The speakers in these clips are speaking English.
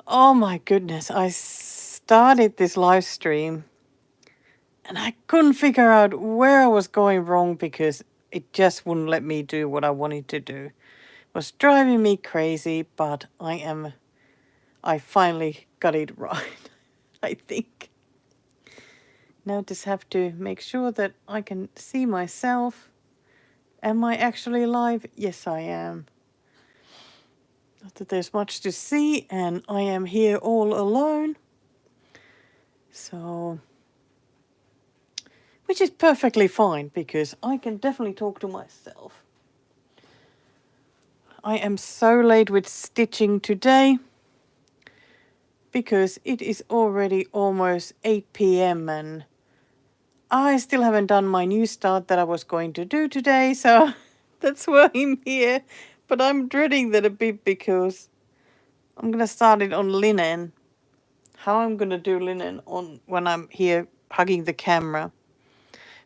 Oh my goodness, I started this live stream and I couldn't figure out where I was going wrong because it just wouldn't let me do what I wanted to do. It was driving me crazy, but I finally got it right, I think. Now just have to make sure that I can see myself. Am I actually live? Yes, I am. Not that there's much to see, and I am here all alone. So, which is perfectly fine because I can definitely talk to myself. I am so late with stitching today because it is already almost 8 p.m. and I still haven't done my new start that I was going to do today, so that's why I'm here. But I'm dreading that a bit because I'm going to start it on linen. How I'm going to do linen on when I'm here hugging the camera.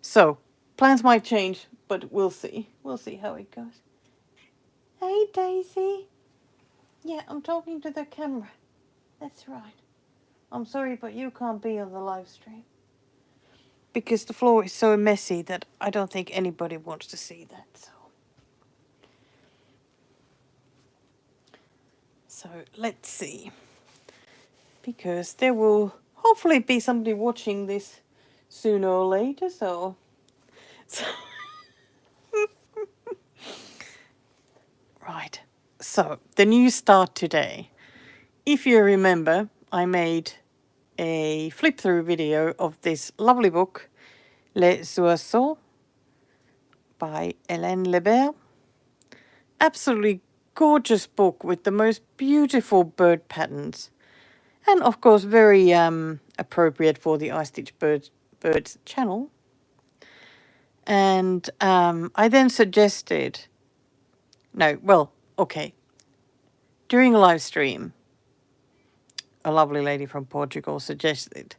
So, plans might change, but we'll see. We'll see how it goes. Hey, Daisy. Yeah, I'm talking to the camera. That's right. I'm sorry, but you can't be on the live stream. Because the floor is so messy that I don't think anybody wants to see that. So let's see. Because there will hopefully be somebody watching this sooner or later, so right. So the new start today. If you remember, I made a flip through video of this lovely book, Les Oiseaux by Helene Le Berre. Absolutely gorgeous book with the most beautiful bird patterns. And of course, very appropriate for the Birds channel. And I then suggested, during a live stream, a lovely lady from Portugal suggested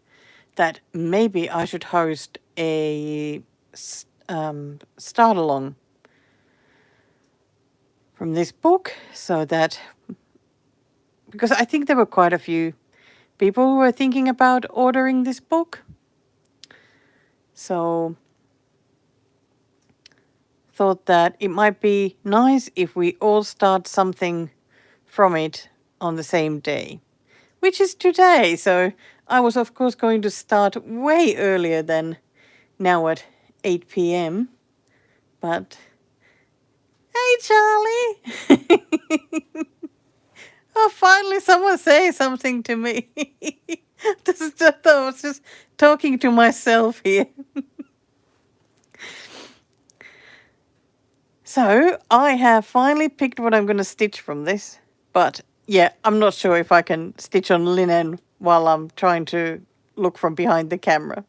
that maybe I should host a start along from this book, so that, because I think there were quite a few people who were thinking about ordering this book. So thought that it might be nice if we all start something from it on the same day, which is today. So I was, of course, going to start way earlier than now at 8 p.m. But, hey, Charlie! Oh, finally someone say something to me. I was just talking to myself here. So I have finally picked what I'm going to stitch from this. But yeah, I'm not sure if I can stitch on linen while I'm trying to look from behind the camera.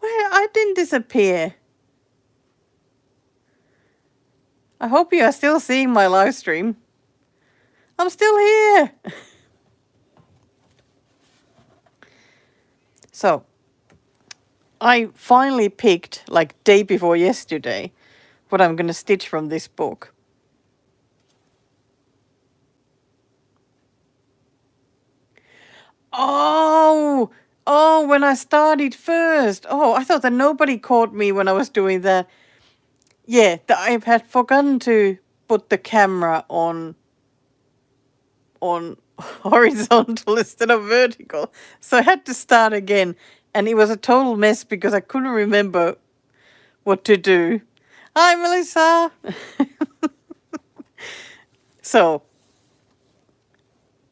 Well, I didn't disappear. I hope you are still seeing my live stream. I'm still here. So, I finally picked, like day before yesterday, what I'm going to stitch from this book. Oh, when I started first. Oh, I thought that nobody caught me when I was doing that. Yeah, I had forgotten to put the camera on horizontal instead of vertical. So I had to start again. And it was a total mess because I couldn't remember what to do. Hi, Melissa. So,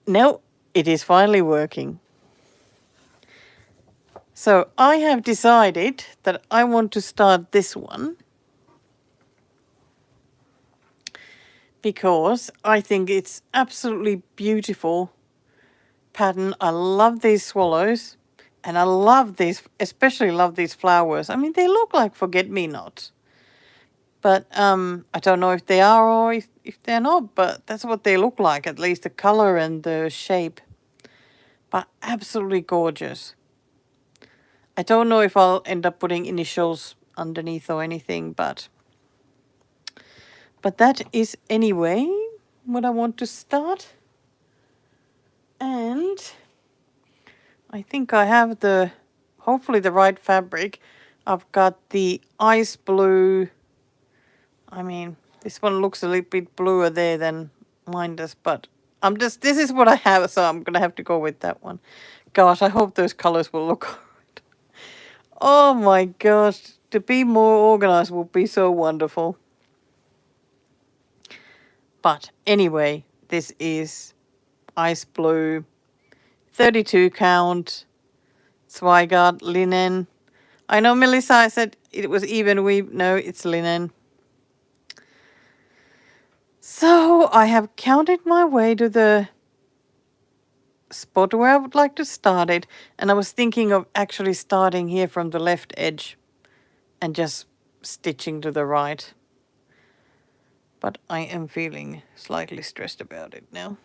now it is finally working. So I have decided that I want to start this one because I think it's absolutely beautiful pattern. I love these swallows and I love these, especially love these flowers. I mean, they look like forget-me-nots. But I don't know if they are or if they're not, but that's what they look like, at least the color and the shape. But absolutely gorgeous. I don't know if I'll end up putting initials underneath or anything, but But that is anyway what I want to start. And I think I have hopefully the right fabric. I've got the ice blue. I mean, this one looks a little bit bluer there than mine does, but this is what I have, so I'm going to have to go with that one. Gosh, I hope those colors will look good. Oh my gosh, to be more organized would be so wonderful. But anyway, this is ice blue, 32 count, Zweigart linen. I know Melissa, I said it was even weave. No, it's linen. So I have counted my way to the spot where I would like to start it. And I was thinking of actually starting here from the left edge and just stitching to the right. But I am feeling slightly stressed about it now.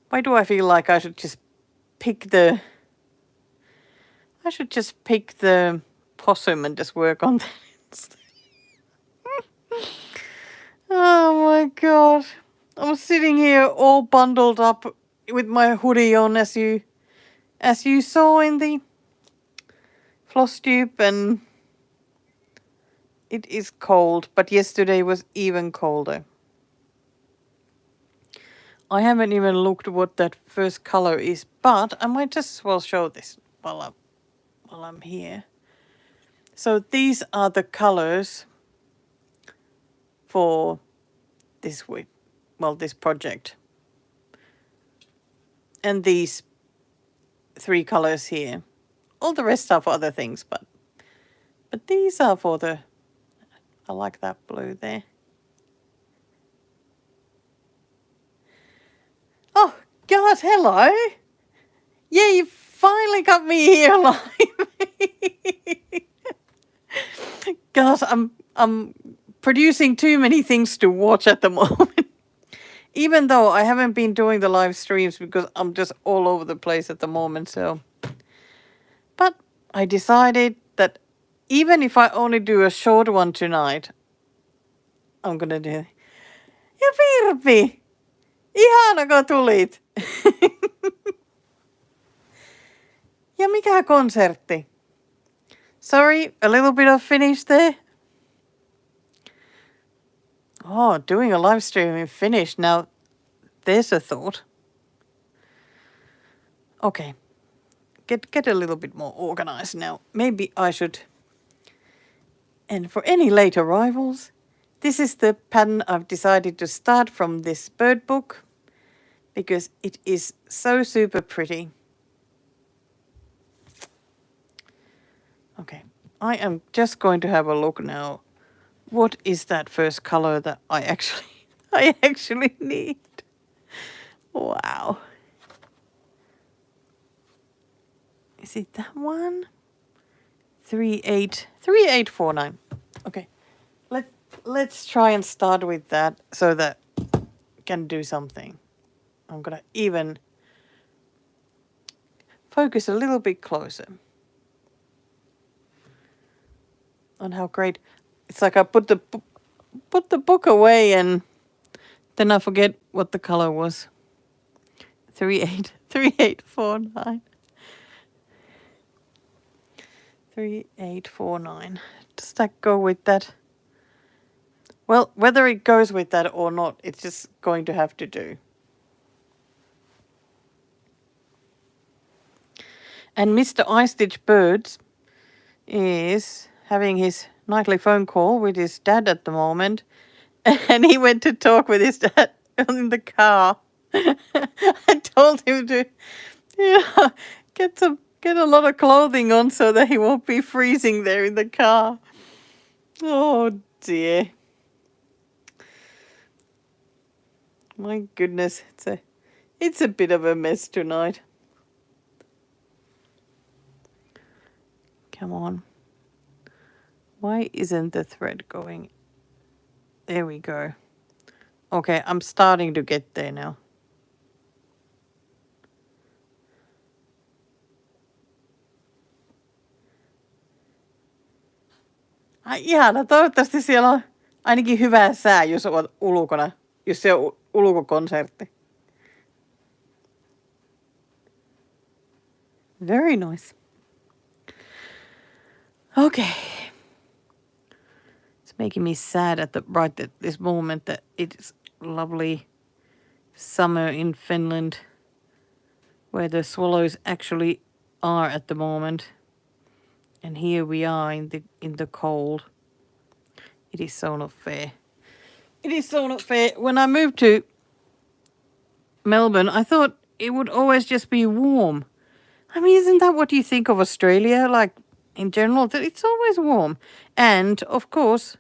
Why do I feel like I should just pick the possum and just work on that instead? Oh my god. I'm sitting here all bundled up with my hoodie on as you saw in the floss tube, and it is cold, but yesterday was even colder. I haven't even looked what that first color is, but I might just as well show this while I'm here. So these are the colors for this week, this project. And these 3 colors here. All the rest are for other things, but these are for I like that blue there. Oh, God, hello. Yeah, you finally got me here alive. God, I'm producing too many things to watch at the moment. Even though I haven't been doing the live streams because I'm just all over the place at the moment, so. But I decided that even if I only do a short one tonight, I'm gonna do it. Ja Virpi! Ihana kun tulit! Ja mikä konsertti? Sorry, a little bit of Finnish there. Oh, doing a live stream in Finnish. Now, there's a thought. Okay. Get a little bit more organized now. Maybe I should. And for any late arrivals, this is the pattern I've decided to start from this bird book because it is so super pretty. Okay, I am just going to have a look now. What is that first color that I actually need? Wow. Is it that one? 3849. Okay. Let's try and start with that so that I can do something. I'm gonna even focus a little bit closer on how great. It's like I put the book away and then I forget what the color was. 3849. 3849. Does that go with that? Well, whether it goes with that or not, it's just going to have to do. And Mr. I Stitch Birds is having his nightly phone call with his dad at the moment. And he went to talk with his dad in the car. I told him to get a lot of clothing on so that he won't be freezing there in the car. Oh dear. My goodness, it's a bit of a mess tonight. Come on. Why isn't the thread going? There we go. Okay, I'm starting to get there now. Ihana, toivottavasti siellä on Ainakin hyvä sää, jos ovat ulkona, jos se on ulkokonsertti. Very nice. Okay. It's making me sad at this moment that it's lovely summer in Finland, where the swallows actually are at the moment. And here we are in the cold. It is so not fair. It is so not fair. When I moved to Melbourne, I thought it would always just be warm. I mean, isn't that what you think of Australia? Like, in general, that it's always warm. And, of course,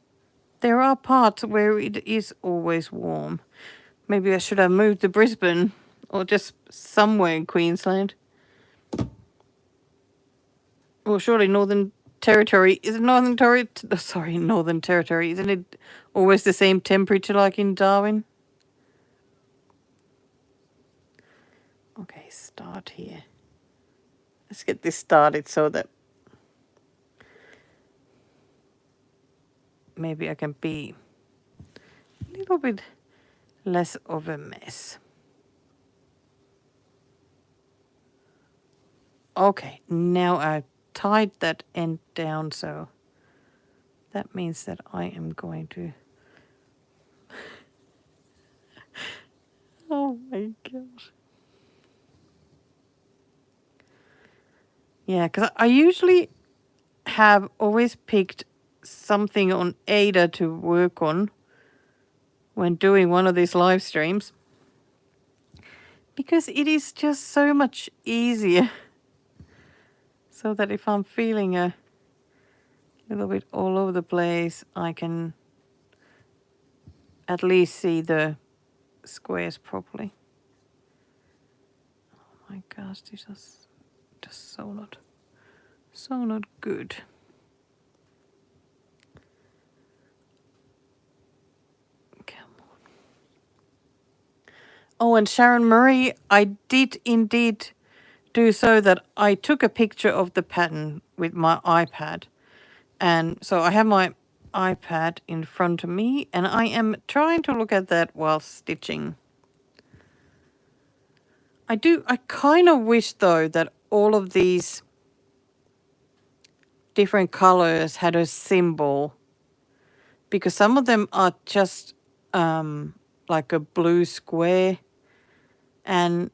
there are parts where it is always warm. Maybe I should have moved to Brisbane or just somewhere in Queensland. Well, surely Northern Territory. Is it Northern Territory? Sorry, Northern Territory. Isn't it always the same temperature like in Darwin? Okay, start here. Let's get this started so that maybe I can be a little bit less of a mess. Okay, now I've tied that end down, so that means that I am going to... Oh my gosh. Yeah, because I usually have always picked something on Ada to work on when doing one of these live streams, because it is just so much easier, so that if I'm feeling a little bit all over the place, I can at least see the squares properly. Oh my gosh, this is just so not good. Come on. Oh, and Sharon Murray, I did indeed do so that I took a picture of the pattern with my iPad. And so I have my iPad in front of me and I am trying to look at that while stitching. I kind of wish though that all of these different colors had a symbol, because some of them are just like a blue square, and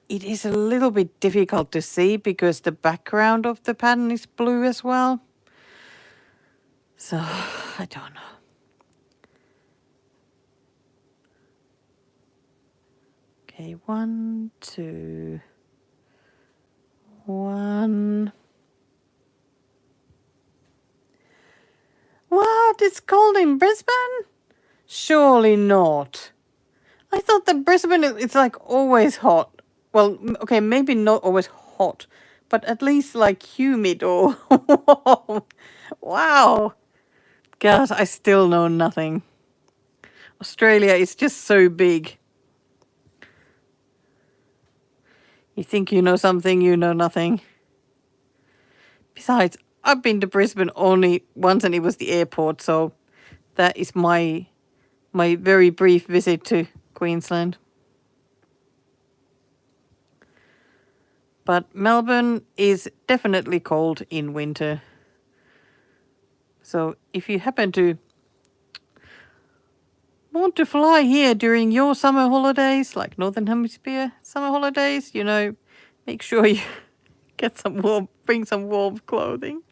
it is a little bit difficult to see because the background of the pattern is blue as well. So I don't know. Okay, 1, 2, 1. What? It's cold in Brisbane? Surely not. I thought that Brisbane, it's like always hot. Well, okay, maybe not always hot, but at least like humid or... Wow. Gosh, I still know nothing. Australia is just so big. You think you know something, you know nothing. Besides, I've been to Brisbane only once and it was the airport, so that is my very brief visit to Queensland. But Melbourne is definitely cold in winter. So if you happen to want to fly here during your summer holidays, like Northern Hemisphere summer holidays, you know, make sure you get some warm, bring some warm clothing.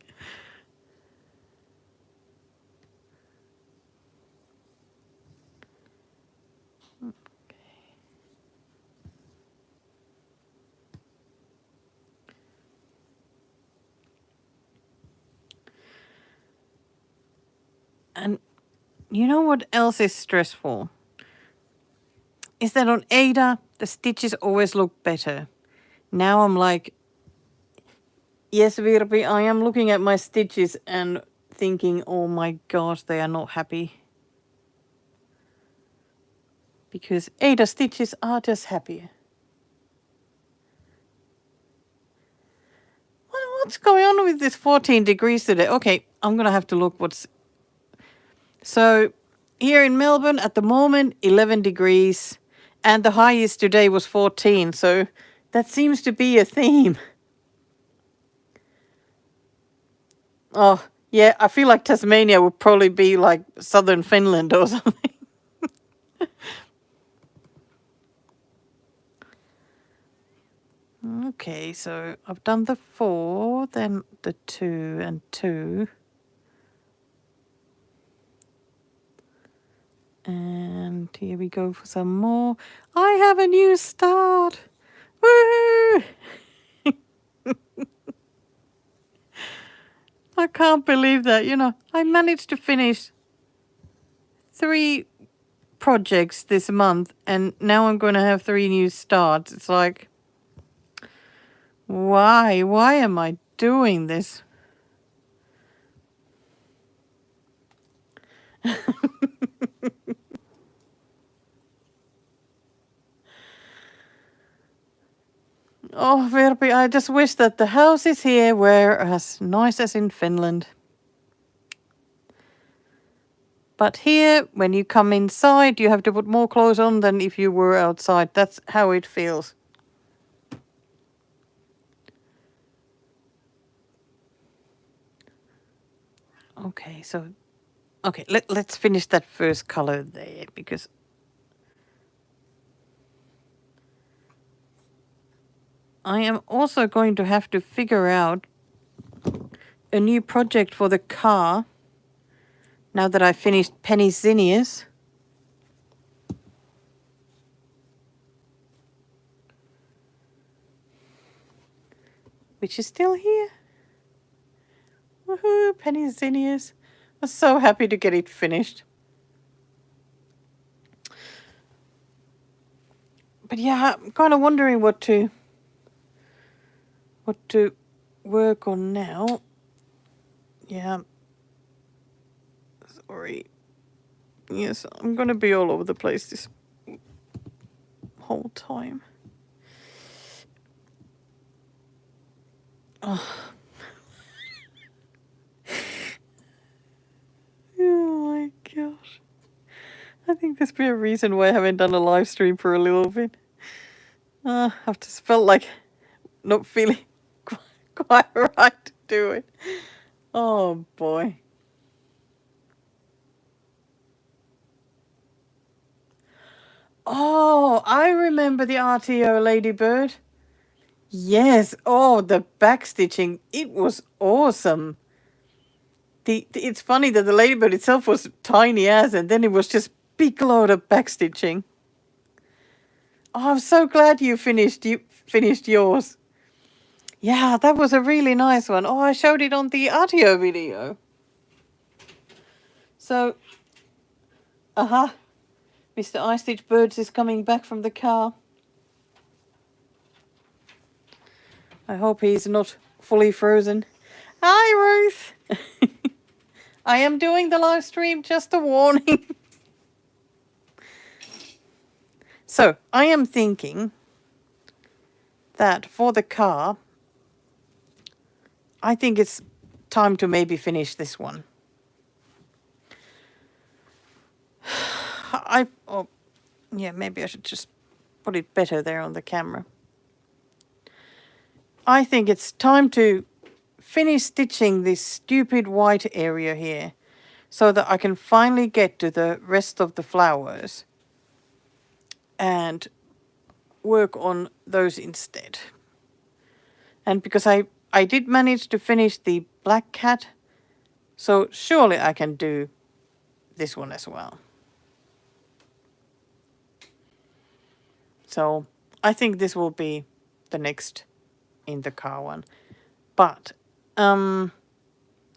And you know what else is stressful? Is that on Ada, the stitches always look better. Now I'm like, yes, Virpi, I am looking at my stitches and thinking, oh my gosh, they are not happy. Because Ada stitches are just happier. What's going on with this 14 degrees today? Okay, I'm going to have to look what's... So here in Melbourne at the moment, 11 degrees. And the highest today was 14. So that seems to be a theme. Oh, yeah, I feel like Tasmania would probably be like southern Finland or something. Okay, so I've done the 4, then the 2 and 2. And here we go for some more. I have a new start. Woohoo! I can't believe that. I managed to finish 3 projects this month, and now I'm going to have 3 new starts. It's like, why? Why am I doing this? Oh, Verbi, I just wish that the houses here were as nice as in Finland. But here, when you come inside, you have to put more clothes on than if you were outside. That's how it feels. Okay, so... Okay, let's finish that first color there, because... I am also going to have to figure out a new project for the car now that I finished Penny Zinnias. Which is still here. Woohoo, Penny Zinnias. I'm so happy to get it finished. But yeah, I'm kind of wondering what to work on now. Yeah. Sorry. Yes, I'm going to be all over the place this whole time. Oh. Oh my gosh. I think there's been a reason why I haven't done a live stream for a little bit. I've just felt like not feeling quite right to do it. Oh boy. Oh, I remember the RTO Ladybird. Yes. Oh, the backstitching. It was awesome. It's funny that the Ladybird itself was tiny as, and then it was just big load of backstitching. Oh, I'm so glad you finished yours. Yeah, that was a really nice one. Oh, I showed it on the RTO video. So, Mr. Ice Stitch Birds is coming back from the car. I hope he's not fully frozen. Hi, Ruth. I am doing the live stream, just a warning. So, I am thinking that for the car, I think it's time to maybe finish this one. Yeah, maybe I should just put it better there on the camera. I think it's time to finish stitching this stupid white area here so that I can finally get to the rest of the flowers and work on those instead. And because I did manage to finish the black cat, so surely I can do this one as well. So I think this will be the next in the car one. But the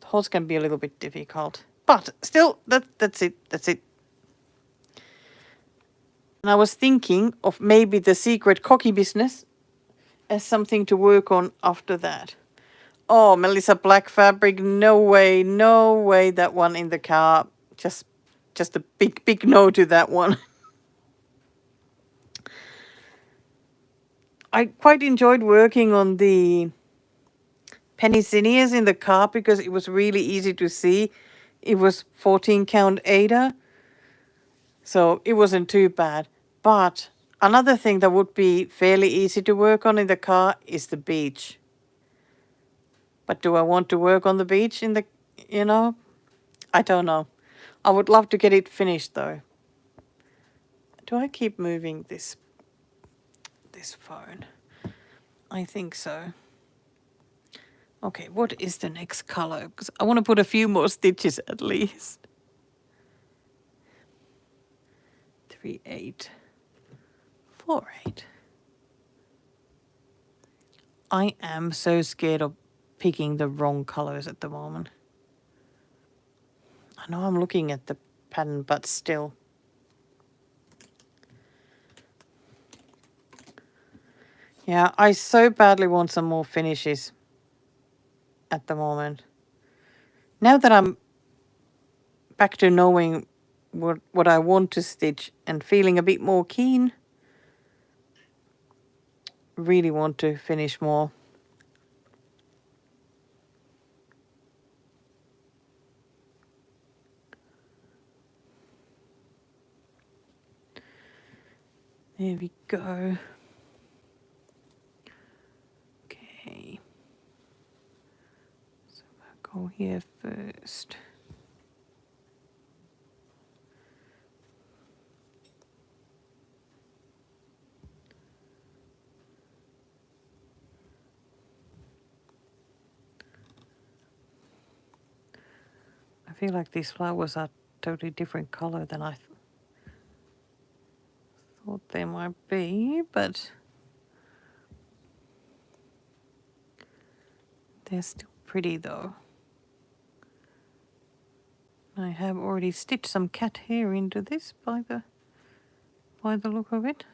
holes can be a little bit difficult. But still, that's it. And I was thinking of maybe the secret cocky business as something to work on after that. Oh, Melissa Black fabric, no way that one in the car. Just a big no to that one. I quite enjoyed working on the Penny Zinnias in the car because it was really easy to see. It was 14 count Ada. So it wasn't too bad. But another thing that would be fairly easy to work on in the car is the beach. But do I want to work on the beach in the, you know? I don't know. I would love to get it finished though. Do I keep moving this phone? I think so. Okay, what is the next color? Because I want to put a few more stitches at least. 3, 8, 4, 8. I am so scared of picking the wrong colors at the moment. I know I'm looking at the pattern, but still. Yeah, I so badly want some more finishes at the moment. Now that I'm back to knowing what I want to stitch and feeling a bit more keen, really want to finish more. There we go. Okay. So I'll go here first. I feel like these flowers are totally different color than I thought they might be, but they're still pretty though. I have already stitched some cat hair into this by the look of it.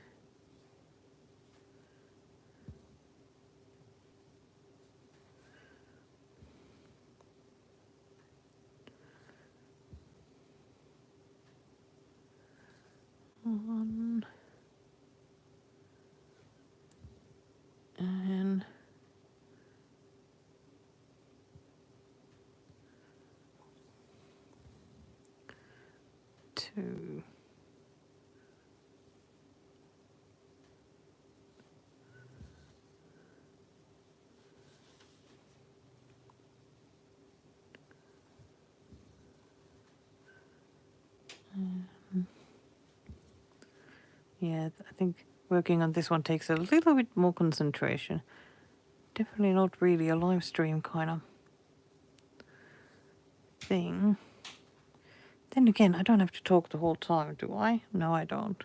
One and 2. Yeah, I think working on this one takes a little bit more concentration. Definitely not really a live stream kind of thing. Then again, I don't have to talk the whole time, do I? No, I don't.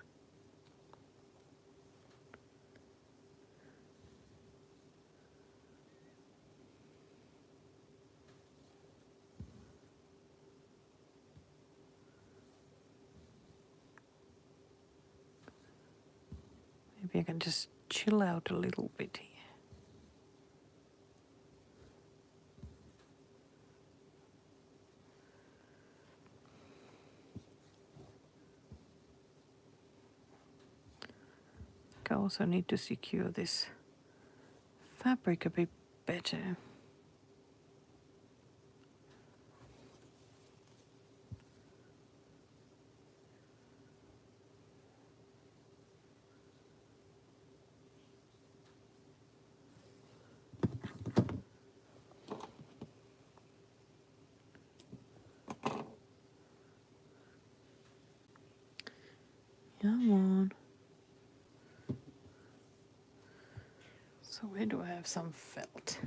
Maybe I can just chill out a little bit here. I also need to secure this fabric a bit better. Come on. So where do I have some felt?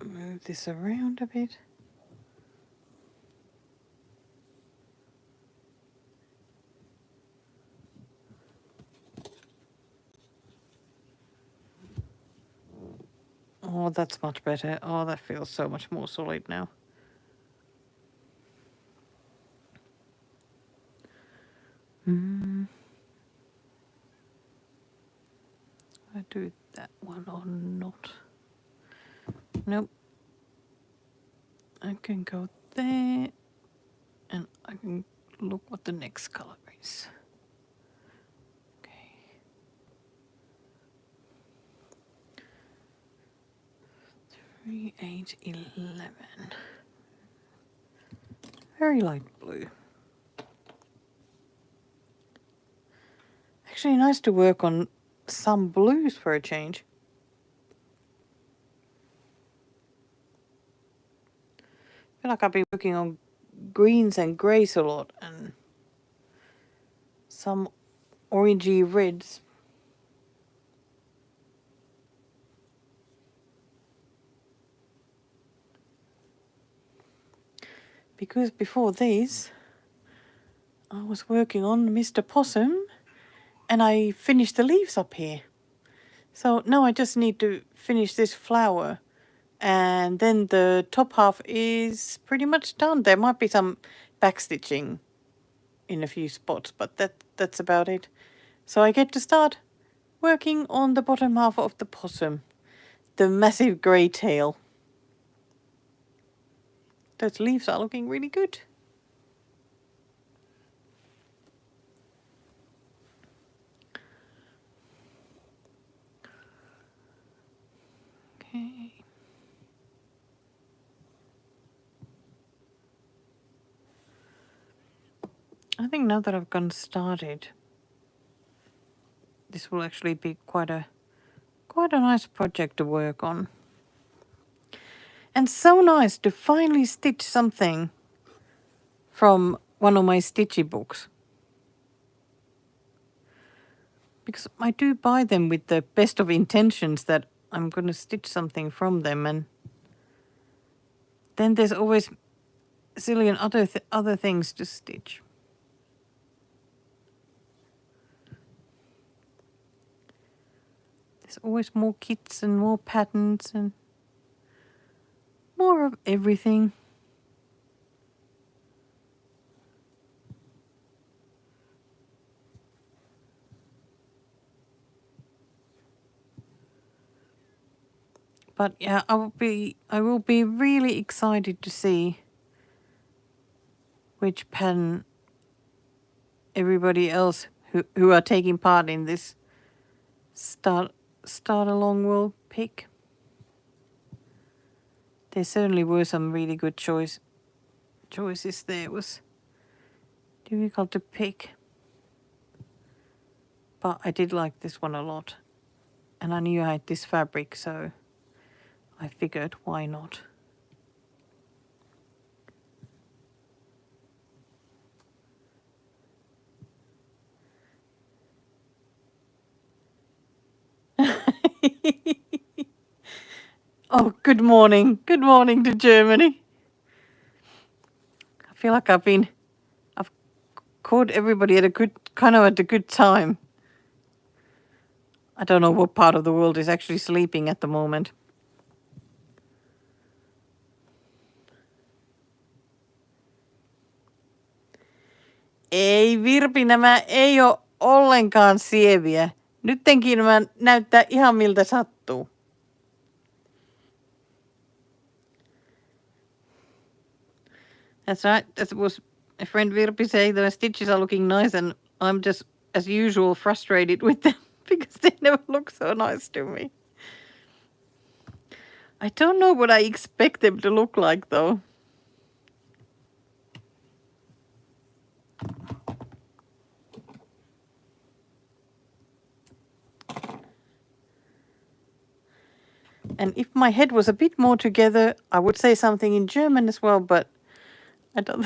Move this around a bit. Oh, that's much better. Oh, that feels so much more solid now. I do that one or not? Nope. I can go there and I can look what the next color is. Okay. 3, 8, 11. Very light blue. Actually nice to work on some blues for a change. I feel like I've been working on greens and greys a lot and some orangey reds. Because before these, I was working on Mr. Possum and I finished the leaves up here. So now I just need to finish this flower and then the top half is pretty much done. There might be some backstitching in a few spots, but that's about it. So I get to start working on the bottom half of the possum, the massive grey tail. Those leaves are looking really good. Okay. I think now that I've gotten started, this will actually be quite a nice project to work on. And so nice to finally stitch something from one of my stitchy books. Because I do buy them with the best of intentions that I'm going to stitch something from them, and then there's always a zillion other things to stitch. There's always more kits and more patterns and more of everything. But yeah, I will be really excited to see which pattern everybody else who are taking part in this start along will pick. There certainly were some really good choices there. It was difficult to pick. But I did like this one a lot. And I knew I had this fabric, so I figured why not. Oh, good morning. Good morning to Germany. I feel like I've caught everybody at a good time. I don't know what part of the world is actually sleeping at the moment. Ei Virpi, nämä ei ole ollenkaan sieviä. Nyttenkin nämä näyttää ihan miltä sattuu. That's right. That was my friend Virpi saying the stitches are looking nice and I'm just, as usual, frustrated with them because they never look so nice to me. I don't know what I expect them to look like though. And if my head was a bit more together, I would say something in German as well, but I don't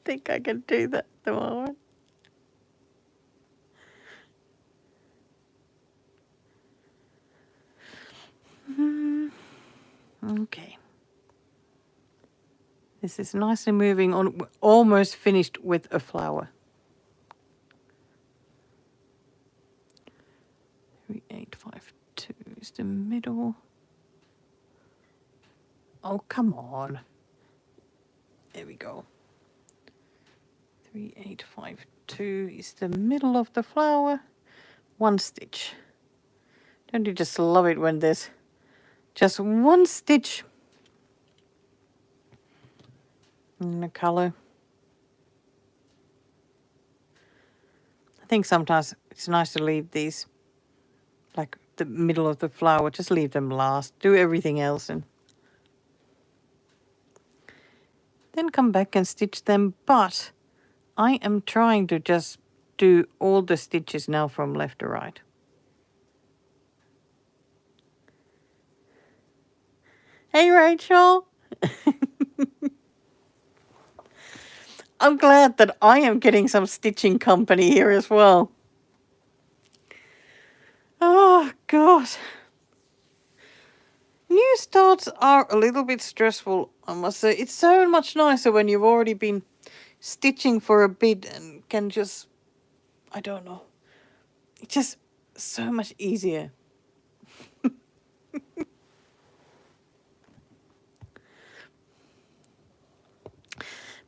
think I can do that at the moment. Okay. This is nicely moving on. We're almost finished with a flower. 3852 is the middle. Oh, come on. There we go. 3852 is the middle of the flower. One stitch. Don't you just love it when there's just one stitch in the color? I think sometimes it's nice to leave these like the middle of the flower. Just leave them last. Do everything else and then come back and stitch them. But I am trying to just do all the stitches now from left to right. Hey, Rachel. I'm glad that I am getting some stitching company here as well. Oh, God. New starts are a little bit stressful, I must say. It's so much nicer when you've already been stitching for a bit and can just, I don't know, it's just so much easier.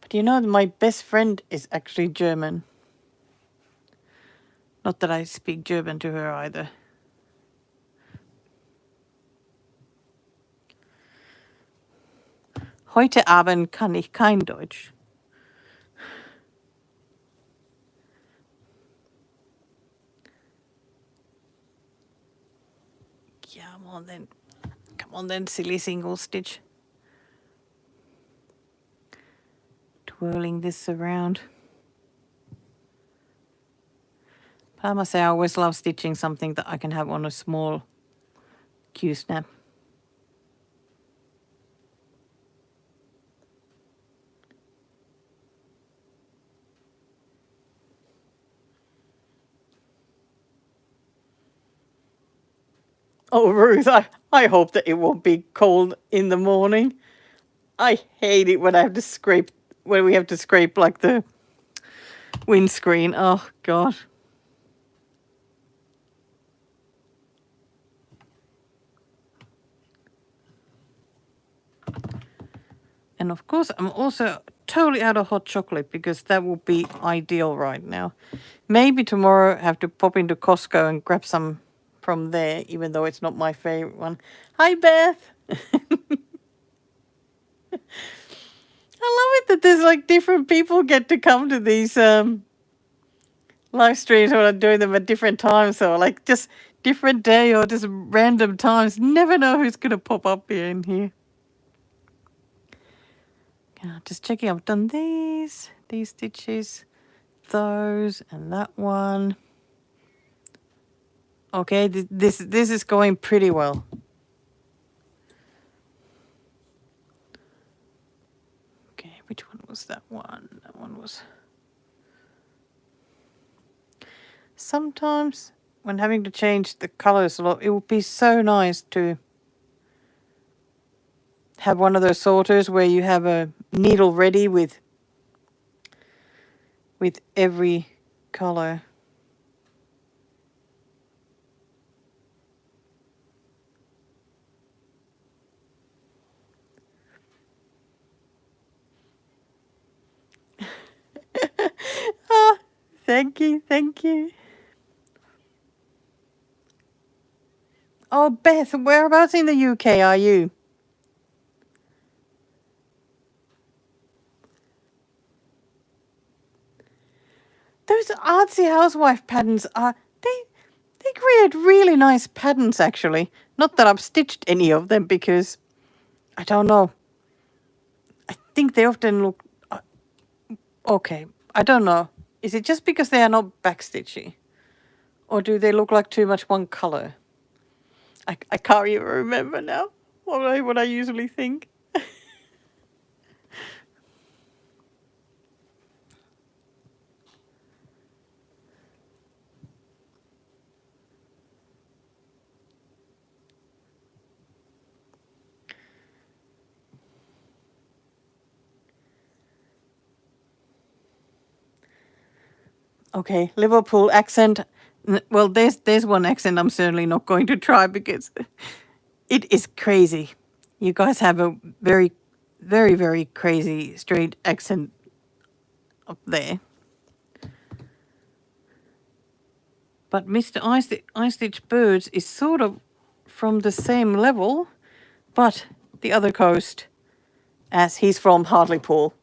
But you know, my best friend is actually German. Not that I speak German to her either. Heute Abend kann ich kein Deutsch. Come on then, silly single stitch. Twirling this around. But I must say, I always love stitching something that I can have on a small Q-snap. Oh, Ruth, I hope that it won't be cold in the morning. I hate it when we have to scrape like the windscreen. Oh, God. And of course, I'm also totally out of hot chocolate because that would be ideal right now. Maybe tomorrow I have to pop into Costco and grab some from there, even though it's not my favorite one. Hi, Beth. I love it that there's like different people get to come to these live streams when I'm doing them at different times. So like just different day or just random times. Never know who's going to pop up here in here. Just checking, I've done these stitches, those, and that one. Okay, this is going pretty well. Okay, which one was that one? That one was... Sometimes when having to change the colors a lot, it would be so nice to have one of those sorters where you have a needle ready with every color. Oh, thank you. Oh, Beth, whereabouts in the UK are you? Those artsy housewife patterns they create really nice patterns actually. Not that I've stitched any of them because I don't know. I think they often look okay. I don't know. Is it just because they are not backstitchy? Or do they look like too much one color? I can't even remember now what I usually think. Okay, Liverpool accent. Well, there's one accent I'm certainly not going to try because it is crazy. You guys have a very, very, very crazy straight accent up there. But Mr. I Stitch Birds is sort of from the same level, but the other coast, as he's from Hartlepool.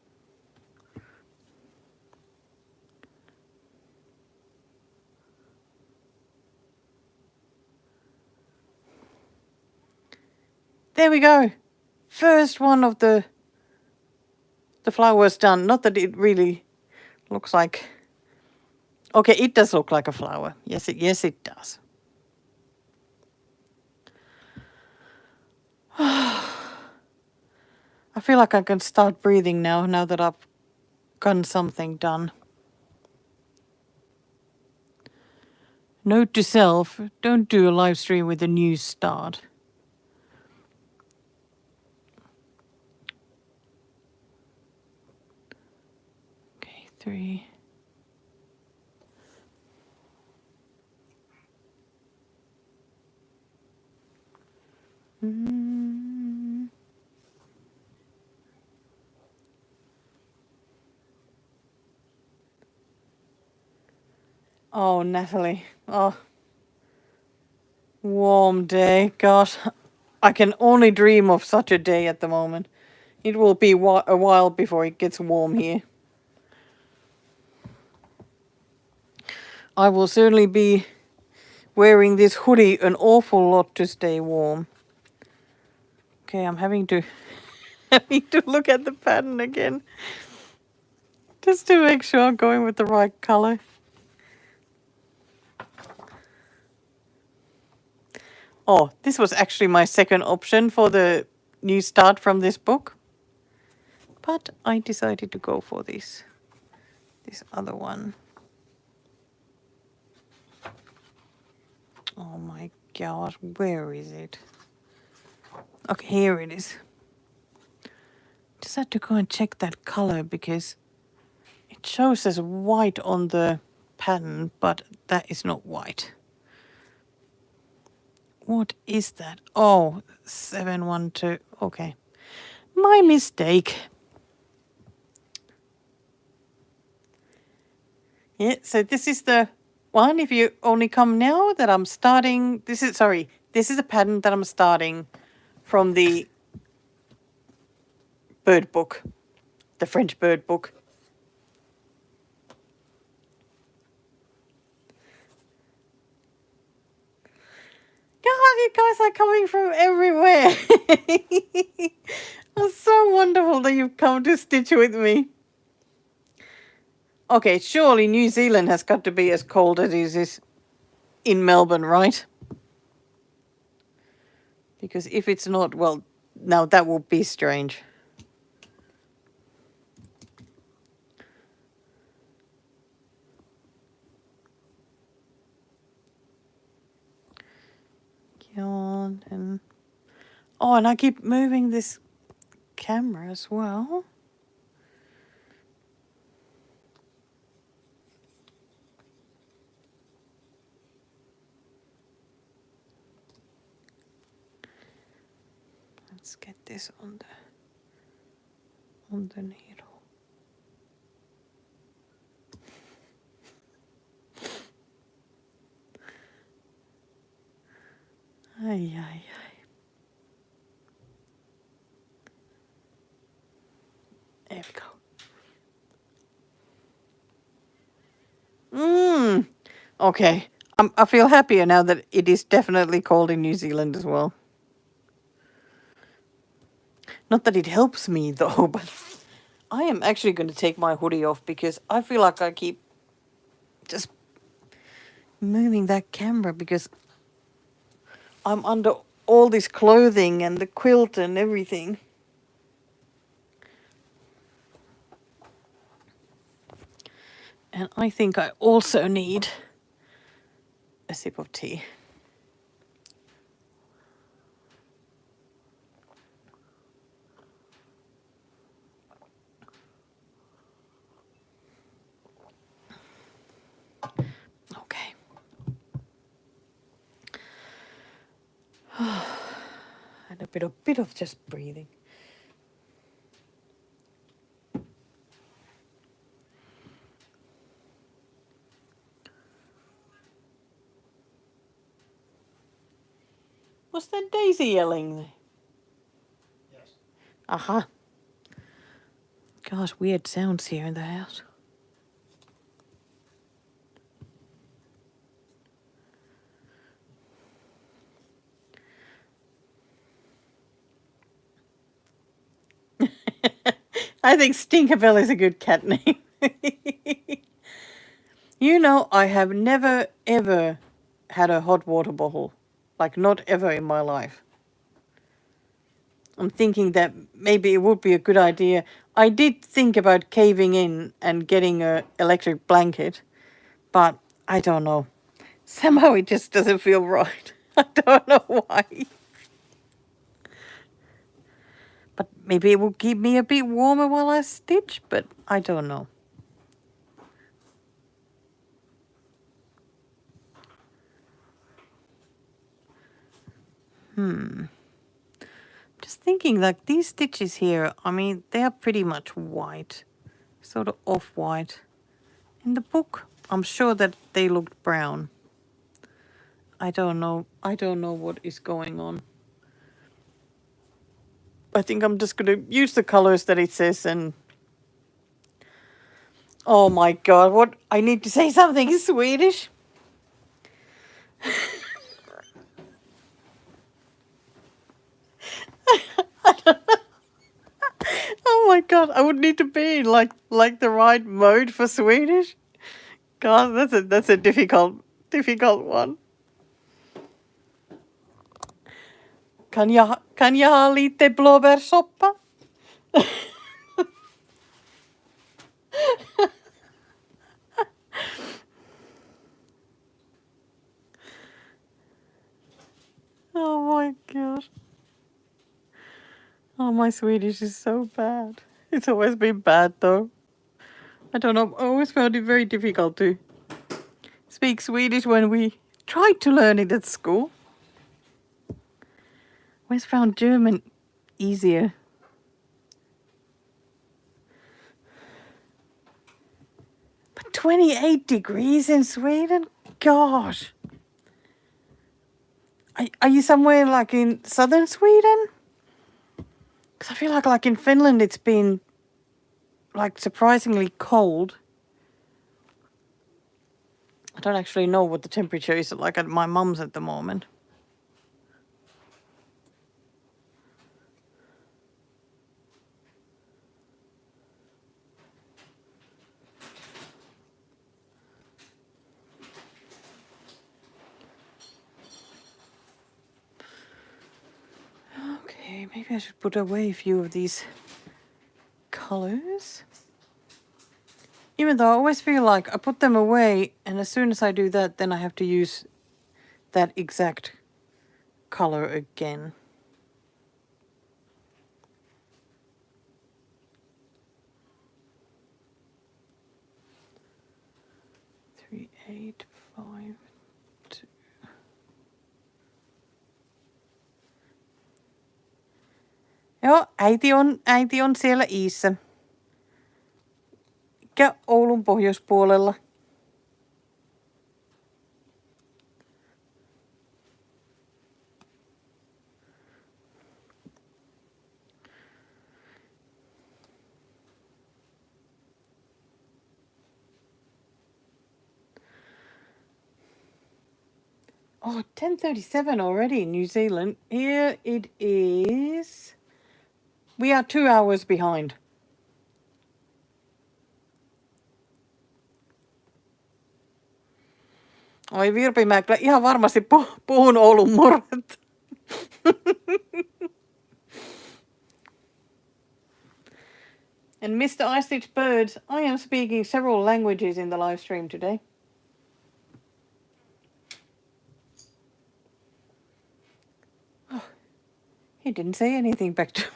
There we go. First one of the flowers done. Not that it really looks like... Okay, it does look like a flower. Yes, it does. I feel like I can start breathing now that I've gotten something done. Note to self, don't do a live stream with a new start. Okay, 3. Oh, Natalie. Oh, warm day. Gosh, I can only dream of such a day at the moment. It will be a while before it gets warm here. I will certainly be wearing this hoodie an awful lot to stay warm. Okay, I'm having to look at the pattern again. Just to make sure I'm going with the right color. Oh, this was actually my second option for the new start from this book. But I decided to go for this other one. Oh my gosh, where is it? Okay, here it is. Just had to go and check that color because it shows as white on the pattern, but that is not white. What is that? Oh, 712. Okay. My mistake. Yeah, so this is the one, if you only come now, that I'm starting. This is a pattern that I'm starting from the bird book, the French bird book. God, you guys are coming from everywhere. It's so wonderful that you've come to stitch with me. Okay, surely New Zealand has got to be as cold as it is in Melbourne, right? Because if it's not, well, now that would be strange. And oh, and I keep moving this camera as well. Let's get this on the needle. Ay, ay, ay. There we go. Okay. I feel happier now that it is definitely cold in New Zealand as well. Not that it helps me though, but I am actually going to take my hoodie off because I feel like I keep just moving that camera because I'm under all this clothing and the quilt and everything. And I think I also need a sip of tea. Okay. And a bit of just breathing. Was that Daisy yelling there? Yes. Uh-huh. Gosh, weird sounds here in the house. I think Stinkerbell is a good cat name. You know, I have never ever had a hot water bottle. Like, not ever in my life. I'm thinking that maybe it would be a good idea. I did think about caving in and getting an electric blanket, but I don't know. Somehow it just doesn't feel right. I don't know why. But maybe it will keep me a bit warmer while I stitch, but I don't know. Just thinking, like, these stitches here, I mean, they are pretty much white, sort of off-white. In the book, I'm sure that they looked brown. I don't know what is going on. I think I'm just going to use the colors that it says and... Oh my god, what? I need to say something in Swedish. Oh my god, I would need to be in like the right mode for Swedish. God, that's a difficult one. Kan jag ha lite blåbärssoppa? Oh my god. Oh, my Swedish is so bad. It's always been bad though. I don't know, I always found it very difficult to speak Swedish when we tried to learn it at school. Always found German easier. But 28 degrees in Sweden? Gosh. Are you somewhere like in southern Sweden? Because I feel like in Finland it's been like surprisingly cold. I don't actually know what the temperature is like at my mum's at the moment. Okay, maybe I should put away a few of these colors. Even though I always feel like I put them away, and as soon as I do that, then I have to use that exact color again. Three, 8, 5, 2. Joo, äiti on siellä Iissä. Mikä Oulun pohjoispuolella. Oh, 10:37 already in New Zealand. Here it is. We are 2 hours behind. Oi Virpi, mä kyllä ihan varmasti puhun Oulun murretta. And Mr. I Stitch Birds, I am speaking several languages in the live stream today. Oh, he didn't say anything back to me.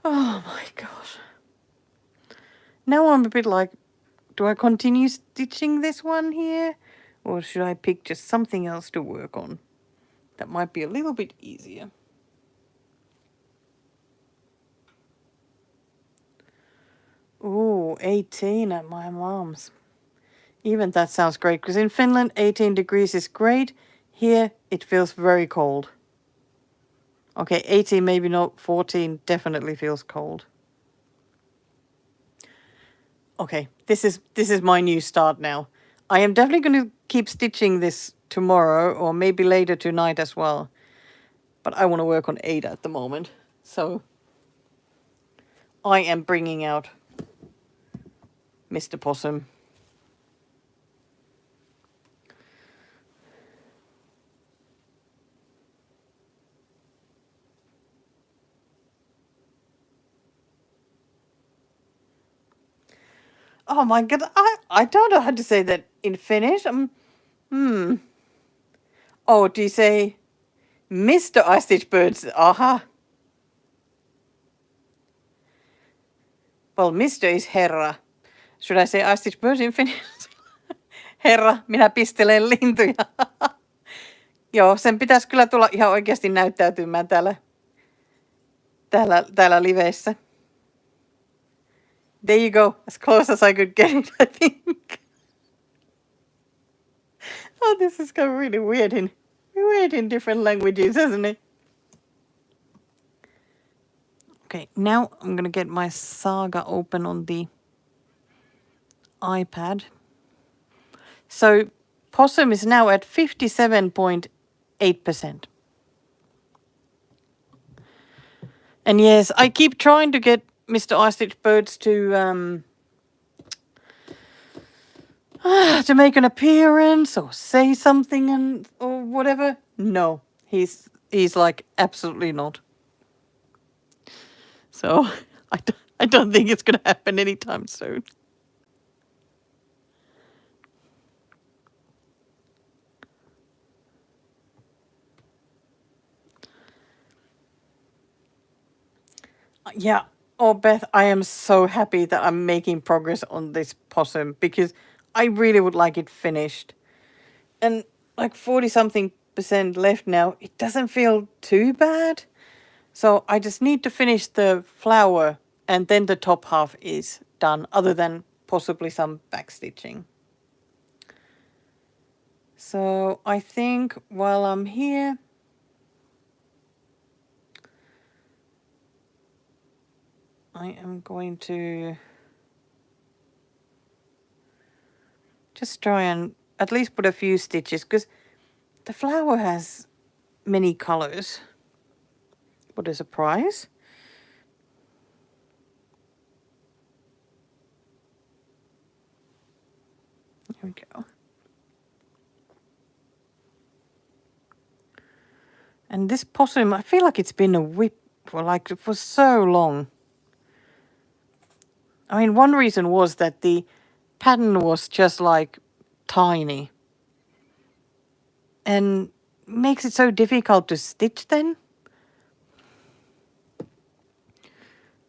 Oh my gosh. Now I'm a bit like, do I continue stitching this one here? Or should I pick just something else to work on? That might be a little bit easier. Ooh, 18 at my mom's. Even that sounds great, because in Finland, 18 degrees is great. Here, it feels very cold. Okay, 18, maybe not. 14 definitely feels cold. Okay, this is my new start now. I am definitely going to keep stitching this tomorrow or maybe later tonight as well. But I want to work on Ada at the moment. So I am bringing out Mr. Possum. Oh my god, I don't know how to say that in Finnish. Oh, do you say Mr. Ice Stitch Birds? Aha. Well, Mr. is herra. Should I say Ice Stitch Birds in Finnish? Herra, minä pistelen lintuja. Joo, sen pitäisi kyllä tulla ihan oikeasti näyttäytymään täällä liveissä. There you go, as close as I could get it, I think. Oh, this is kind of really weird in different languages, isn't it? Okay, now I'm gonna get my saga open on the iPad. So Possum is now at 57.8%. And yes, I keep trying to get Mr. Ice Stitch Birds to make an appearance or say something or whatever. No, he's like absolutely not. So I don't think it's going to happen anytime soon. Yeah. Oh, Beth, I am so happy that I'm making progress on this possum because I really would like it finished. And like 40-something% left now. It doesn't feel too bad. So I just need to finish the flower and then the top half is done, other than possibly some backstitching. So I think while I'm here, I am going to just try and at least put a few stitches because the flower has many colors. What a surprise. There we go. And this possum, I feel like it's been a whip for so long. I mean, one reason was that the pattern was just like tiny. And makes it so difficult to stitch then.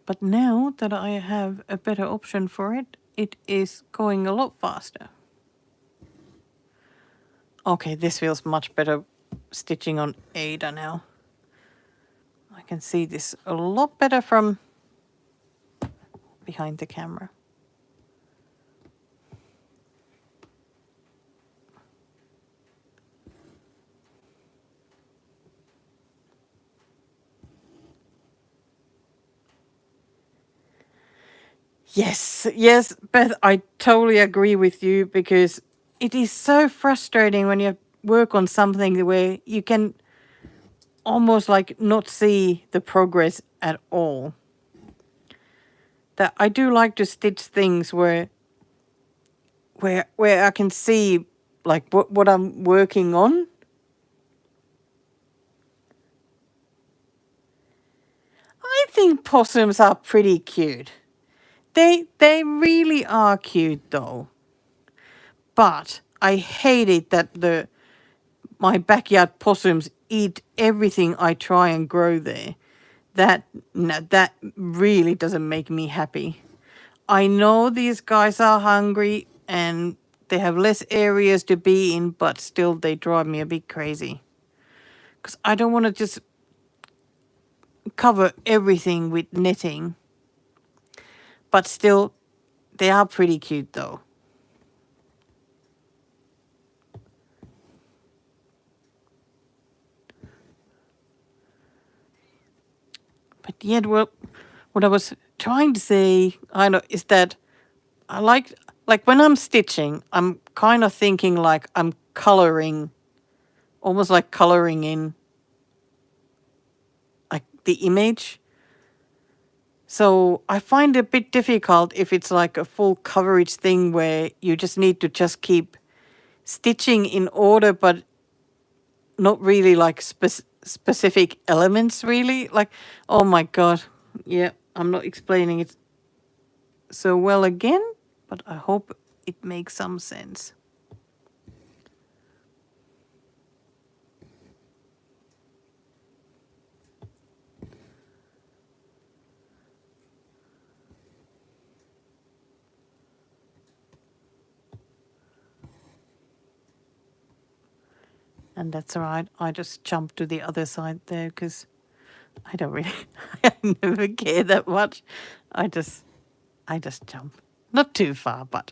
But now that I have a better option for it, it is going a lot faster. Okay, this feels much better stitching on Ada now. I can see this a lot better from behind the camera. Yes, Beth, I totally agree with you because it is so frustrating when you work on something where you can almost like not see the progress at all. That I do like to stitch things where I can see like what I'm working on. I think possums are pretty cute. They really are cute though. But I hate it that my backyard possums eat everything I try and grow there. That really doesn't make me happy. I know these guys are hungry and they have less areas to be in, but still they drive me a bit crazy. Because I don't want to just cover everything with netting. But still, they are pretty cute though. But yet, what I was trying to say, I know, is that I like when I'm stitching, I'm kind of thinking like I'm coloring almost like coloring in like the image. So I find it a bit difficult if it's like a full coverage thing where you just need to just keep stitching in order, but not really like specific elements really. Like, oh my God. Yeah, I'm not explaining it so well again, but I hope it makes some sense. And that's all right. I just jumped to the other side there because I don't really, I never care that much. I just jump. Not too far, but.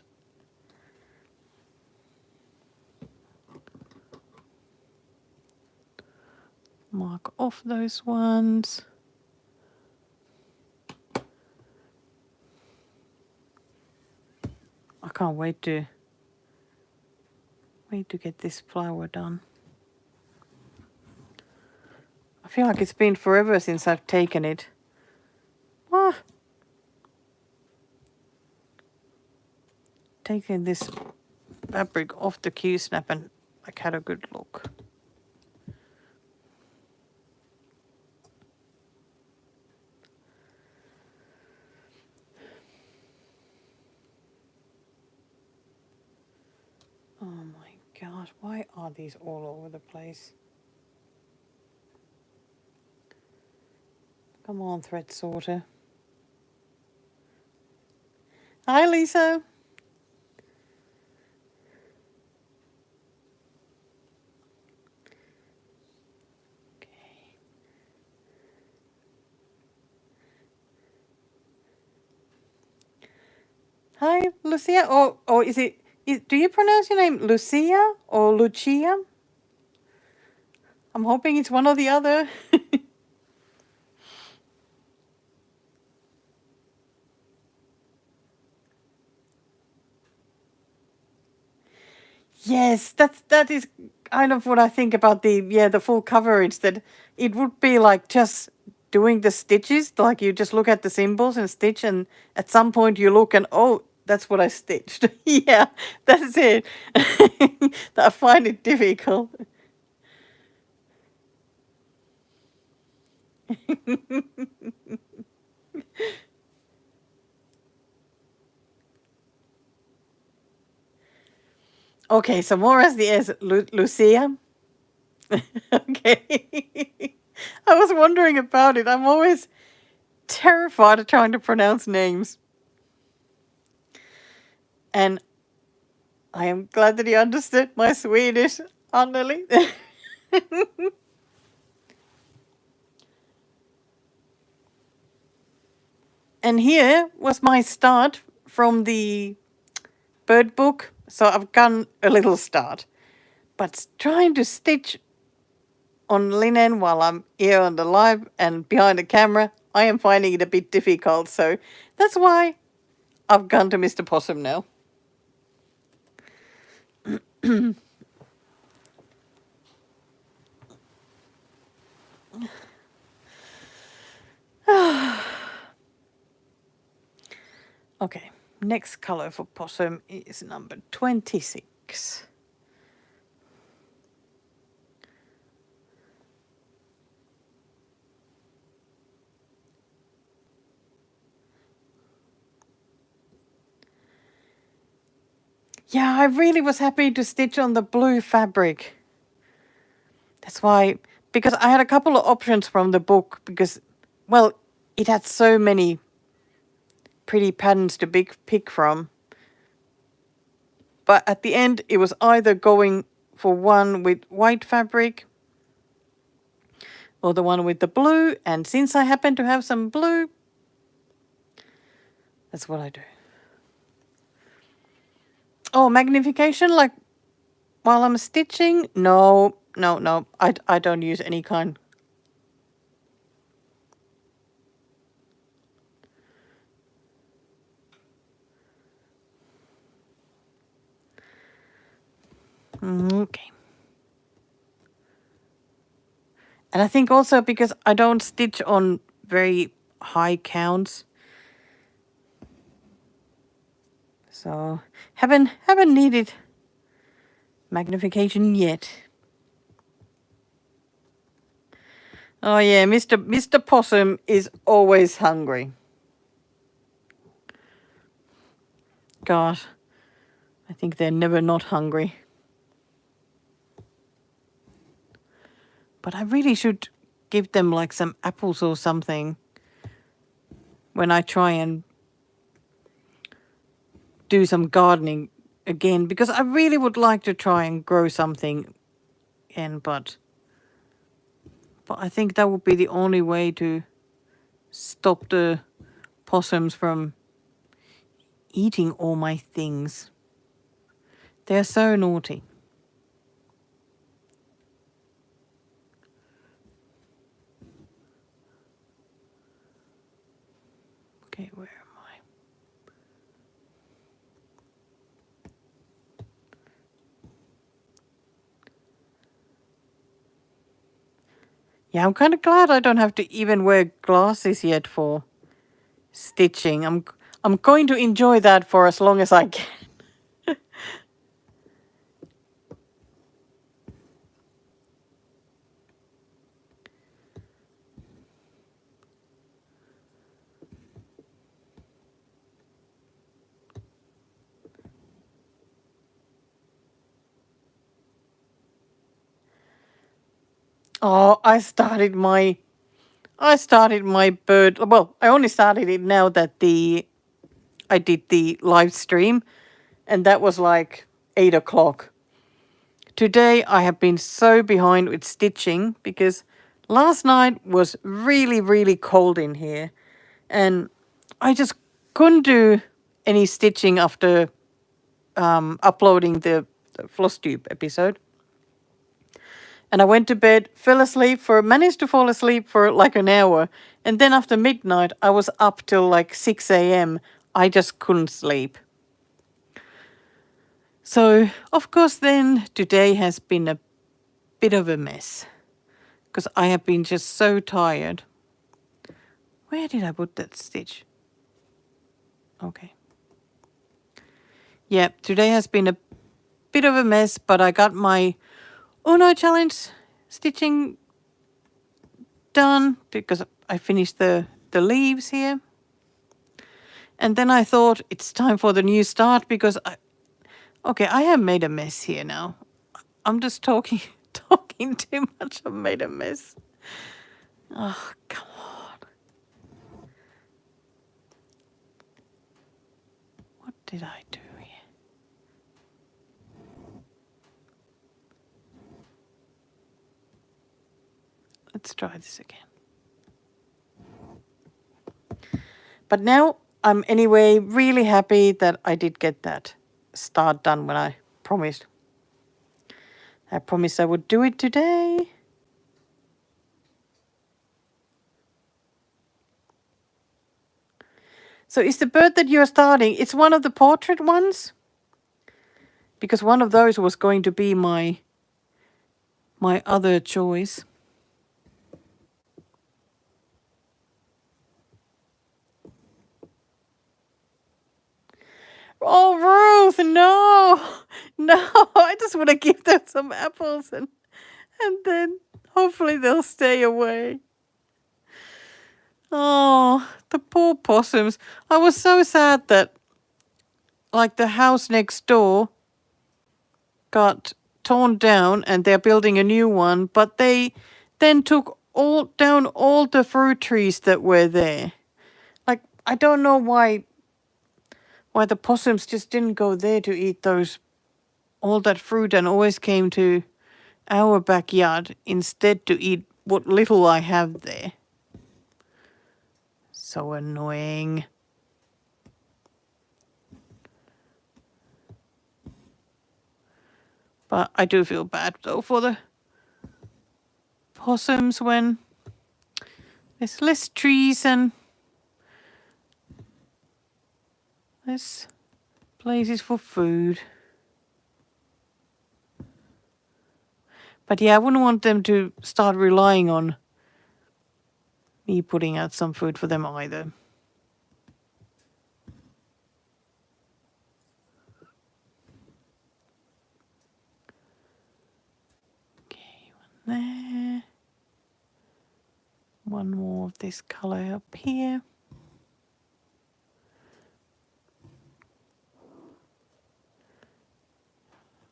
Mark off those ones. I can't wait to get this flower done. I feel like it's been forever since I've taken it. Ah. Taking this fabric off the Q-snap and like had a good look. Oh my gosh, why are these all over the place? Come on, thread sorter. Hi, Lisa. Hi, Lucia. Or is it? Do you pronounce your name Lucia or Lucia? I'm hoping it's one or the other. Yes, that is kind of what I think about the full coverage, that it would be like just doing the stitches, like you just look at the symbols and stitch, and at some point you look and oh, that's what I stitched. Yeah, that's it. I find it difficult. Okay, so more as the S, Lucia. Okay. I was wondering about it. I'm always terrified of trying to pronounce names. And I am glad that you understood my Swedish, Anneli. And here was my start from the bird book. So I've done a little start. But trying to stitch on linen while I'm here on the live and behind the camera, I am finding it a bit difficult. So that's why I've gone to Mr. Possum now. Okay, next color for Possum is number 26. Yeah, I really was happy to stitch on the blue fabric. That's why, because I had a couple of options from the book because, well, it had so many pretty patterns to pick from. But at the end, it was either going for one with white fabric or the one with the blue. And since I happen to have some blue, that's what I do. Oh, magnification, like while I'm stitching? No. I don't use any kind. Okay. And I think also because I don't stitch on very high counts. So haven't needed magnification yet. Oh yeah, Mr. Possum is always hungry. Gosh, I think they're never not hungry. But I really should give them like some apples or something when I try and do some gardening again, because I really would like to try and grow something in, but I think that would be the only way to stop the possums from eating all my things. They're so naughty. Okay, where am I? Yeah, I'm kind of glad I don't have to even wear glasses yet for stitching. I'm going to enjoy that for as long as I can. Oh, I started my bird. Well, I only started it now that I did the live stream, and that was like 8 o'clock. Today I have been so behind with stitching because last night was really, really cold in here, and I just couldn't do any stitching after uploading the floss tube episode. And I went to bed, managed to fall asleep for like an hour. And then after midnight, I was up till like 6 a.m. I just couldn't sleep. So, of course, then today has been a bit of a mess because I have been just so tired. Where did I put that stitch? Okay. Yeah, today has been a bit of a mess, but I got my Uno challenge stitching done because I finished the leaves here. And then I thought it's time for the new start because I have made a mess here now. I'm just talking too much. I've made a mess. Oh, come on. What did I do here? Let's try this again. But now I'm anyway really happy that I did get that start done when I promised. I promised I would do it today. So is the bird that you're starting, it's one of the portrait ones? Because one of those was going to be my other choice. Oh, Ruth, no. No, I just want to give them some apples and then hopefully they'll stay away. Oh, the poor possums. I was so sad that like the house next door got torn down and they're building a new one, but they then took down all the fruit trees that were there. Like, I don't know why the possums just didn't go there to eat all that fruit and always came to our backyard instead to eat what little I have there. So annoying. But I do feel bad though for the possums when there's less trees and less places for food. But yeah, I wouldn't want them to start relying on me putting out some food for them either. Okay, one there. One more of this color up here.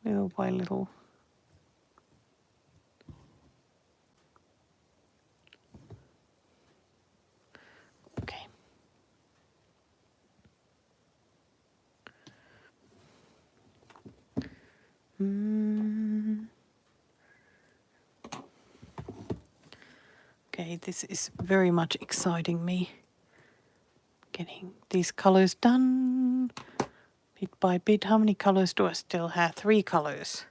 Little by little. Okay. Okay, this is very much exciting me. Getting these colors done bit by bit. How many colors do I still have? 3 colors.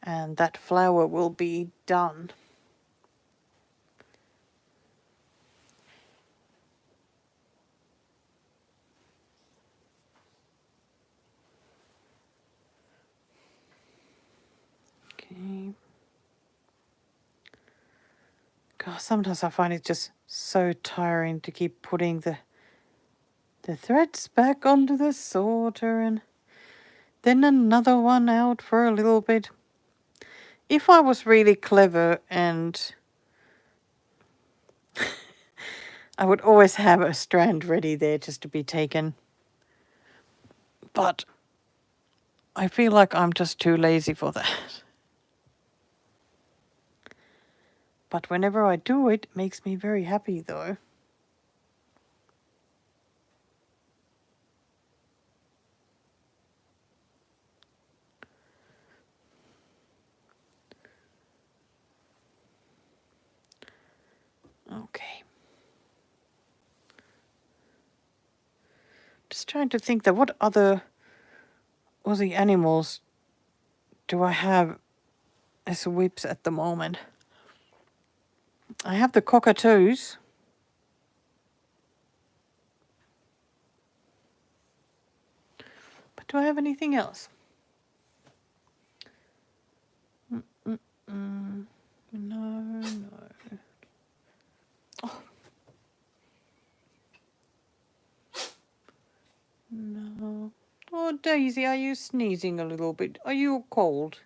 And that flower will be done. Okay. God, sometimes I find it just so tiring to keep putting the threads back onto the sorter and then another one out for a little bit. If I was really clever and I would always have a strand ready there just to be taken. But I feel like I'm just too lazy for that. But whenever I do it, it makes me very happy though. Okay. Just trying to think that what other Aussie animals do I have as whips at the moment? I have the cockatoos. But do I have anything else? No, no. Oh. No. Oh, Daisy, are you sneezing a little bit? Are you cold?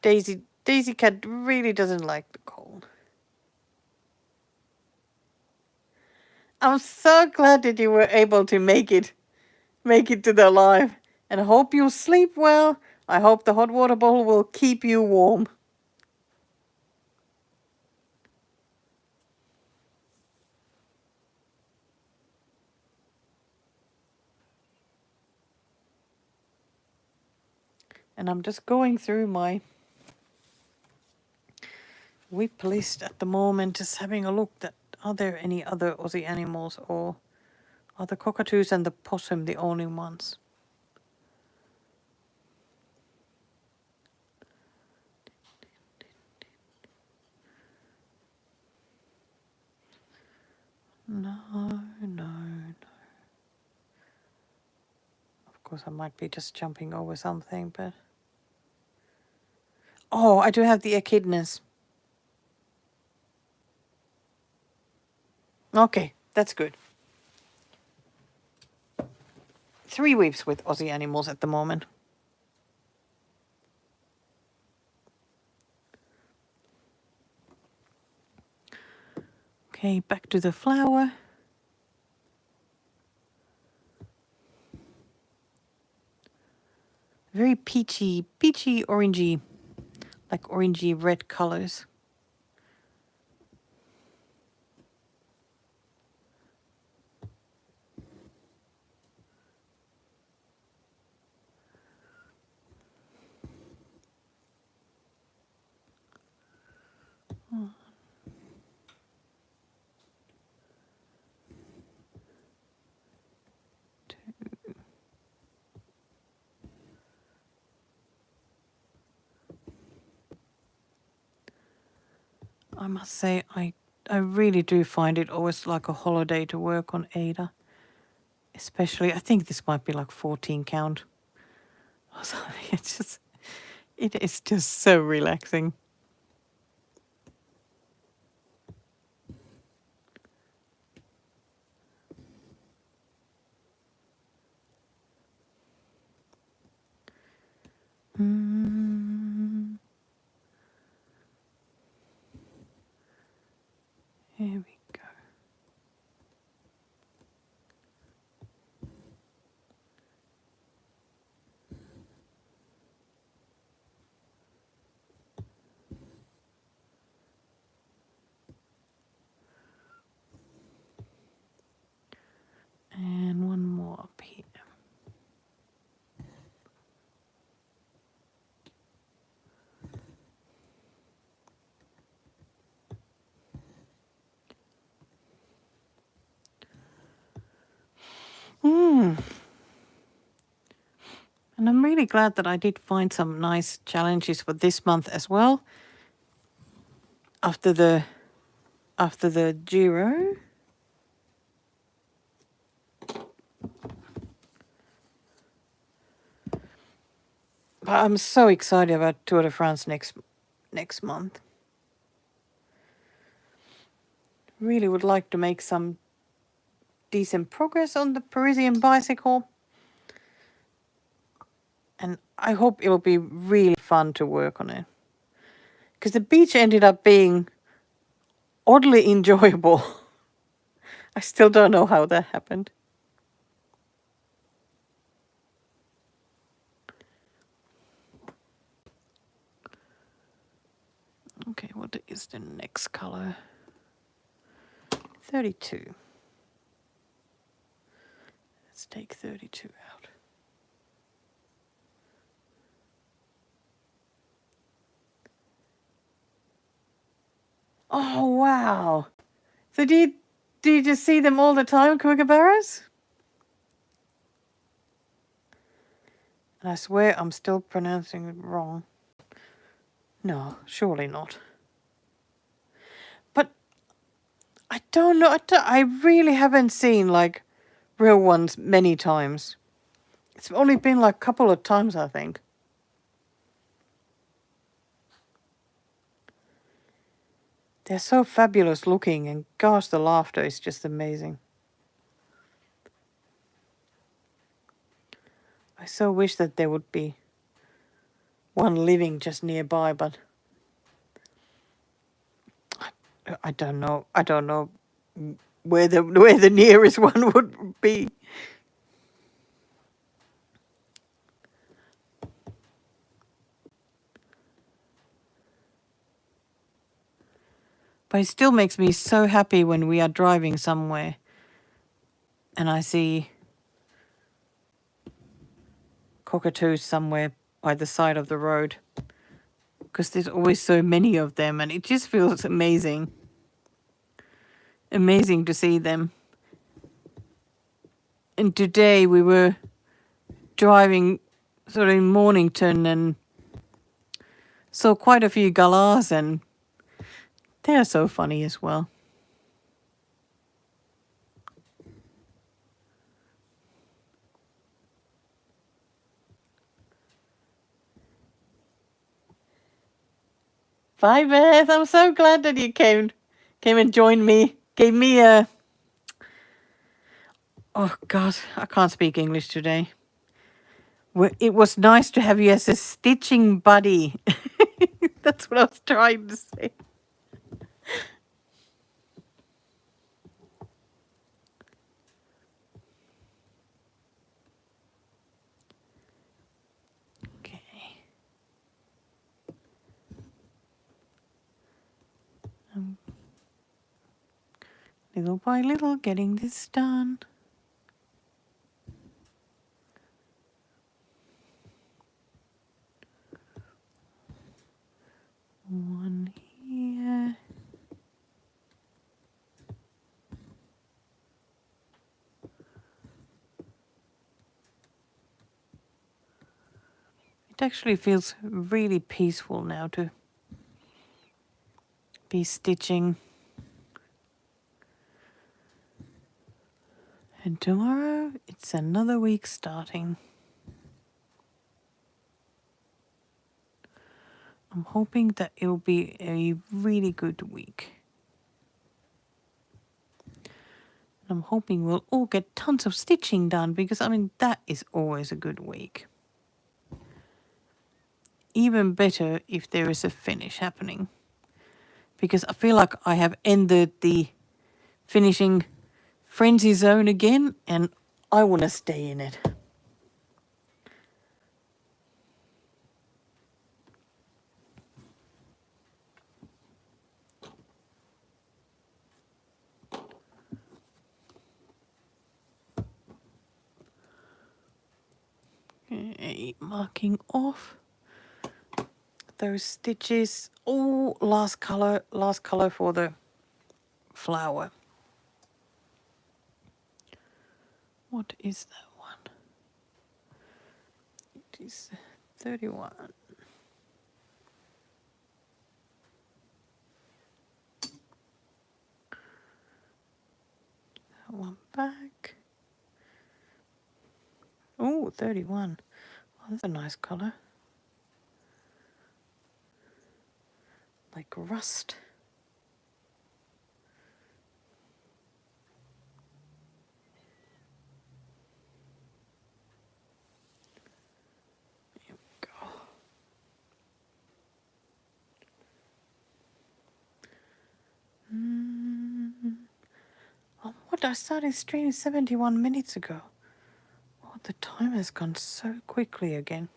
Daisy cat really doesn't like the cold. I'm so glad that you were able to make it to the live. And I hope you sleep well. I hope the hot water bottle will keep you warm. And I'm just going through my whip list at the moment, just having a look that are there any other Aussie animals, or are the cockatoos and the possum the only ones? No. Of course, I might be just jumping over something, but... Oh, I do have the echidnas. Okay, that's good. 3 weeks with Aussie animals at the moment. Okay, back to the flower. Very peachy, orangey, like orangey red colors. I must say, I really do find it always like a holiday to work on Ada. Especially, I think this might be like 14 count or something. It is just so relaxing. Mm. Here we go. And one more up here. And I'm really glad that I did find some nice challenges for this month as well. After the Giro. But I'm so excited about Tour de France next month. Really would like to make some decent progress on the Parisian bicycle. And I hope it will be really fun to work on it. Because the beach ended up being oddly enjoyable. I still don't know how that happened. Okay, what is the next color? 32. Let's take 32 out. Oh, wow. So do you just see them all the time, kookaburras? And I swear I'm still pronouncing it wrong. No, surely not. But I don't know. I really haven't seen like real ones many times. It's only been like a couple of times, I think. They're so fabulous looking, and gosh, the laughter is just amazing. I so wish that there would be one living just nearby, but I don't know. I don't know where the nearest one would be. But it still makes me so happy when we are driving somewhere and I see cockatoos somewhere by the side of the road, because there's always so many of them and it just feels amazing. Amazing to see them. And today we were driving sort of in Mornington and saw quite a few galahs, and they're so funny as well. Bye, Beth. I'm so glad that you came and joined me. Gave me a... Oh, God, I can't speak English today. It was nice to have you as a stitching buddy. That's what I was trying to say. Okay. Little by little, getting this done. One here. It actually feels really peaceful now to be stitching. And tomorrow, it's another week starting. I'm hoping that it'll be a really good week. I'm hoping we'll all get tons of stitching done because, I mean, that is always a good week. Even better if there is a finish happening. Because I feel like I have ended the finishing frenzy zone again and I want to stay in it. Okay, marking off those stitches. Oh, last color for the flower. What is that one? It is 31. That one back. Oh, 31. Oh, that's a nice color. Like rust. Here we go. Oh, what? I started streaming 71 minutes ago. Oh, the time has gone so quickly again.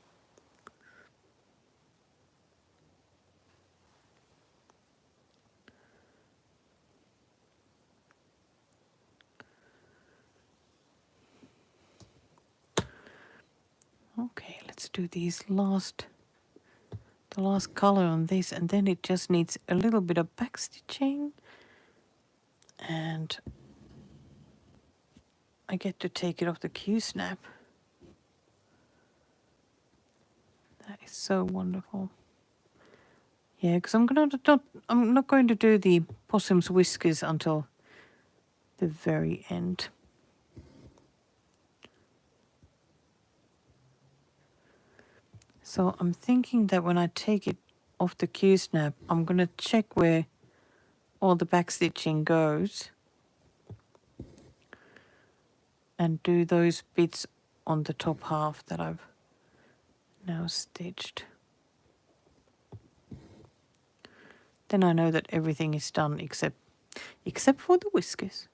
Okay, let's do the last color on this, and then it just needs a little bit of back stitching, and I get to take it off the Q-snap. That is so wonderful. Yeah, because I'm not going to do the possum's whiskers until the very end. So I'm thinking that when I take it off the Q-snap, I'm going to check where all the back stitching goes and do those bits on the top half that I've now stitched. Then I know that everything is done except for the whiskers.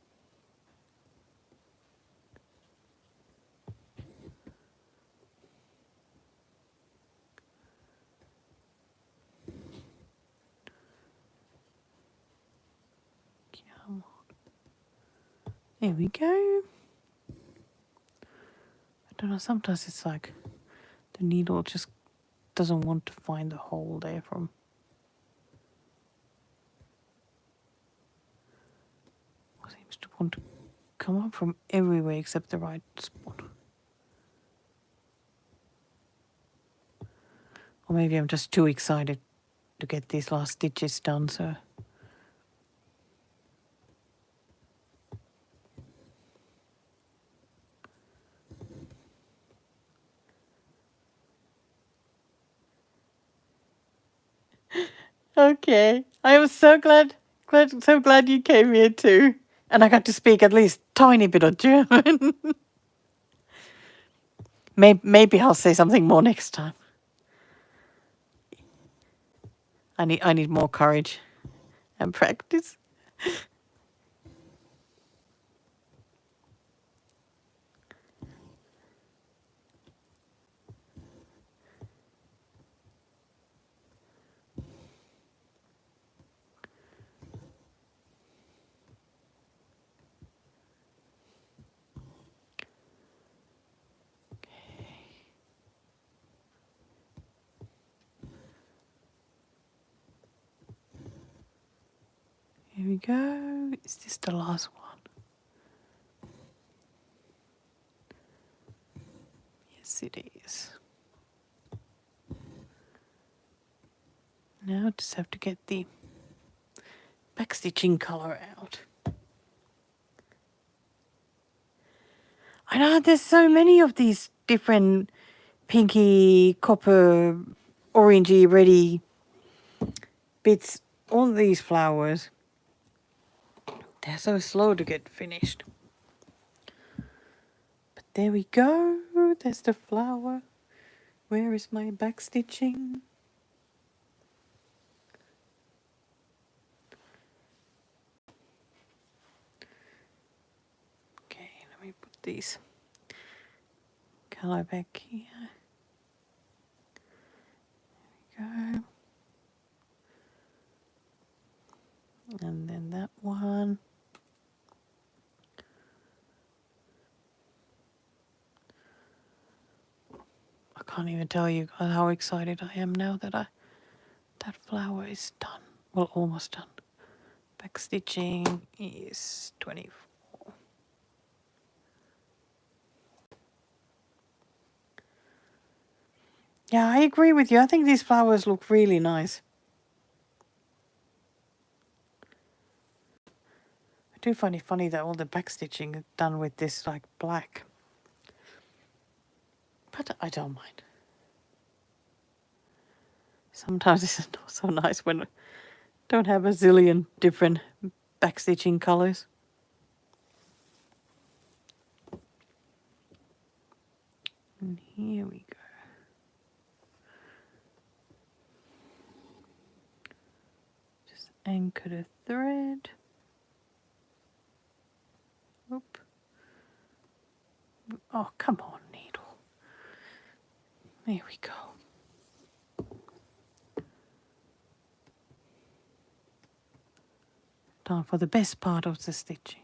Come on. There we go. I don't know, sometimes it's like the needle just doesn't want to find the hole there from. It seems to want to come up from everywhere except the right spot. Or maybe I'm just too excited to get these last stitches done, so. Okay, I am so glad you came here too, and I got to speak at least tiny bit of German. Maybe I'll say something more next time. I need more courage and practice. Here we go. Is this the last one? Yes, it is. Now I just have to get the backstitching color out. I know there's so many of these different pinky, copper, orangey, reddy bits, all these flowers, they're so slow to get finished. But there we go. There's the flower. Where is my backstitching? Okay, let me put these color back here. There we go. And then that one. I can't even tell you how excited I am now that that flower is done. Well, almost done. Backstitching is 24. Yeah, I agree with you. I think these flowers look really nice. I do find it funny that all the backstitching is done with this like black. But I don't mind. Sometimes it's not so nice when I don't have a zillion different backstitching colors. And here we go. Just anchor the thread. Oop. Oh, come on, needle. There we go. Time for the best part of the stitching.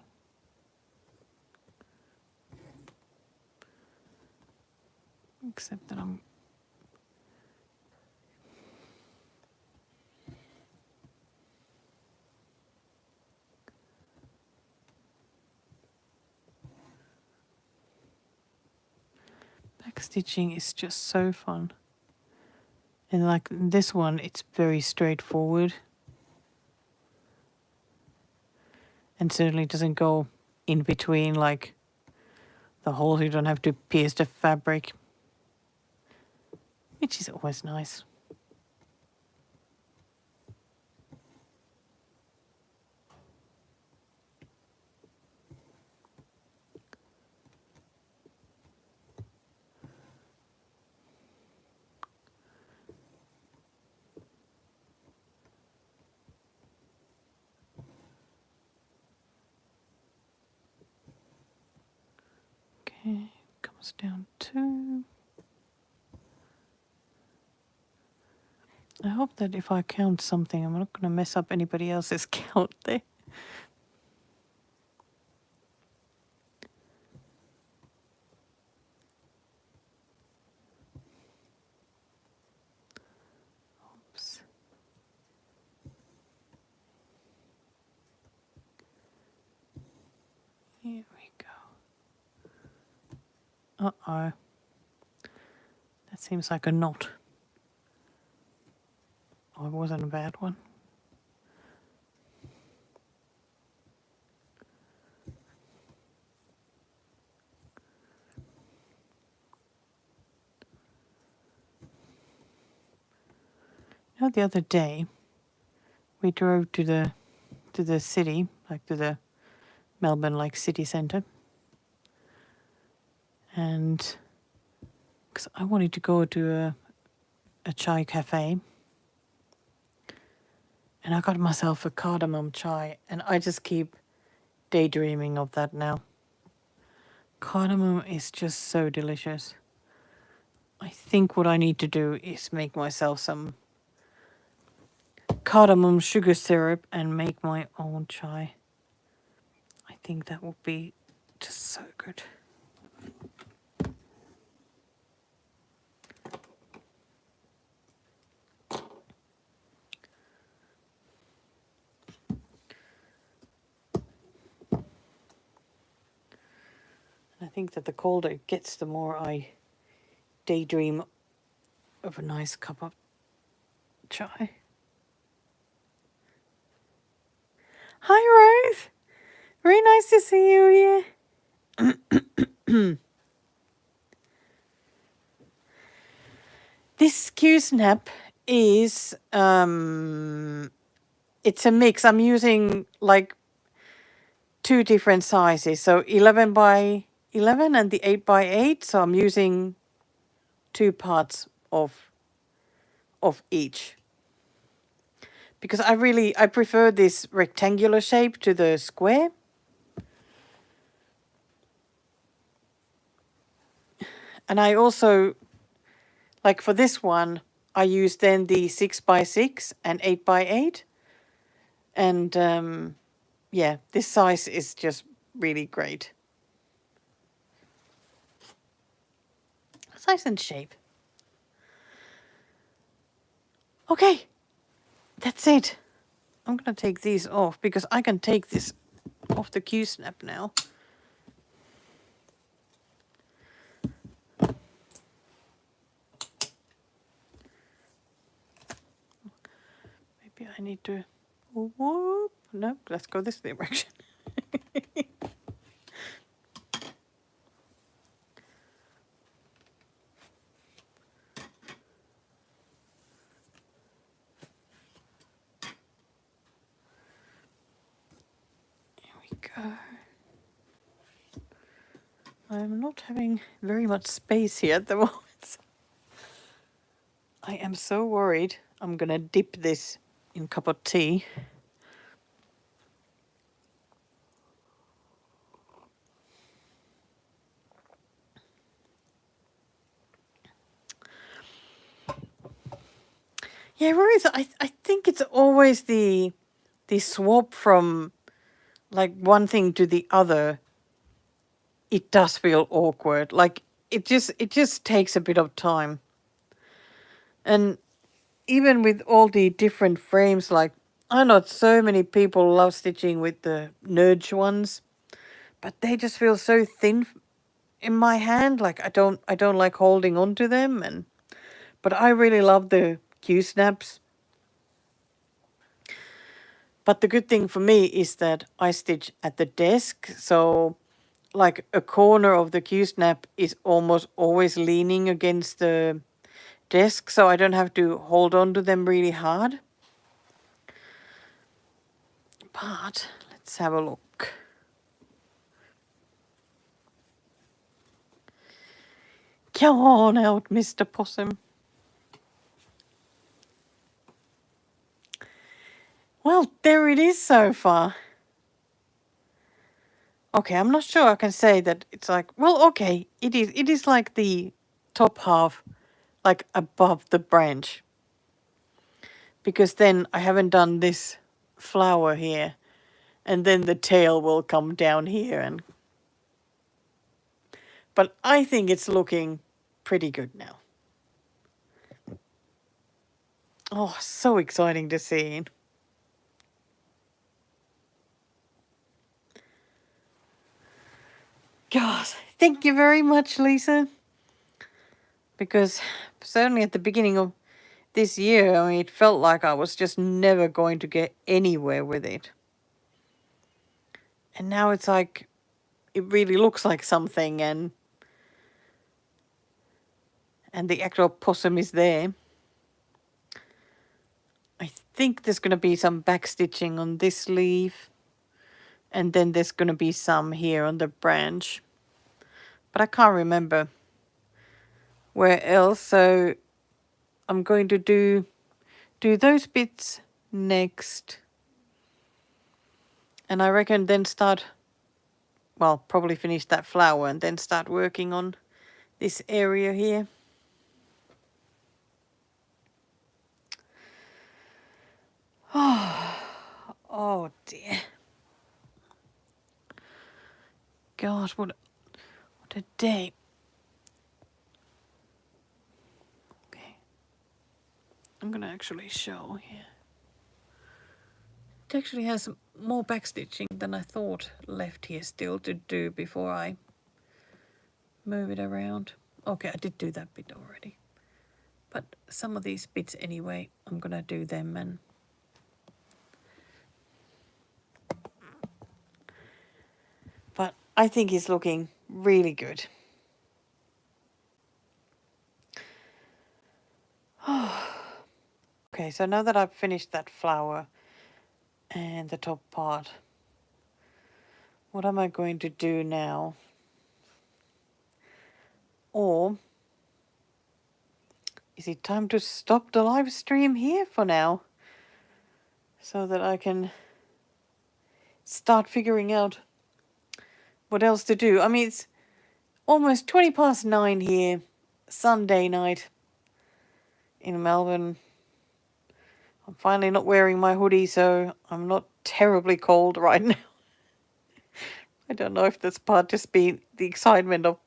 Except that I'm backstitching is just so fun. And like this one, it's very straightforward. And certainly doesn't go in between like the holes. You don't have to pierce the fabric, which is always nice. Okay, comes down to. I hope that if I count something, I'm not going to mess up anybody else's count there. Oops. Here we go. Uh-oh. That seems like a knot. Oh, it wasn't a bad one. You know, the other day we drove to the city, like to the Melbourne like city centre, and because I wanted to go to a chai cafe, and I got myself a cardamom chai, and I just keep daydreaming of that now. Cardamom is just so delicious. I think what I need to do is make myself some cardamom sugar syrup and make my own chai. I think that would be just so good. And I think that the colder it gets, the more I daydream of a nice cup of chai. Hi, Rose. Very nice to see you here. This Q snap is it's a mix. I'm using like two different sizes, so 11 by 11 and the 8 by 8. So I'm using two parts of each because I prefer this rectangular shape to the square. And I also, like for this one, I use then the 6 by 6 and 8 by 8. And yeah, this size is just really great. Size and shape. Okay, that's it. I'm gonna take these off because I can take this off the Q-snap now. Maybe I need to, whoop, no, let's go this direction. Here we go. I'm not having very much space here at the moment. I am so worried I'm gonna dip this in a cup of tea. Yeah, where is it? I think it's always the swap from like one thing to the other. It does feel awkward. Like it just takes a bit of time. And even with all the different frames, like I know so many people love stitching with the Nudge ones, but they just feel so thin in my hand. Like I don't like holding on to them, but I really love the Q snaps. But the good thing for me is that I stitch at the desk, so like a corner of the Q snap is almost always leaning against the desk, so I don't have to hold on to them really hard. But let's have a look. Come on out, Mr. Possum. Well, there it is so far. Okay, I'm not sure I can say that it's like, well, okay, it is like the top half, like above the branch. Because then I haven't done this flower here, and then the tail will come down here. But I think it's looking pretty good now. Oh, so exciting to see. God, thank you very much, Lisa. Because certainly at the beginning of this year, I mean, it felt like I was just never going to get anywhere with it. And now it's like, it really looks like something, and the actual possum is there. I think there's going to be some back stitching on this leaf, and then there's going to be some here on the branch. But I can't remember where else, so I'm going to do those bits next. And I reckon then start, well, probably finish that flower and then start working on this area here. Oh dear. God, what a day. Okay. I'm gonna actually show here. It actually has more backstitching than I thought left here still to do before I move it around. Okay, I did do that bit already. But some of these bits anyway, I'm gonna do them. But I think he's looking really good. Okay, so now that I've finished that flower and the top part, what am I going to do now? Or is it time to stop the live stream here for now? So that I can start figuring out what else to do. I mean, it's almost 9:20 here, Sunday night in Melbourne. I'm finally not wearing my hoodie, so I'm not terribly cold right now. I don't know if that's part just being the excitement of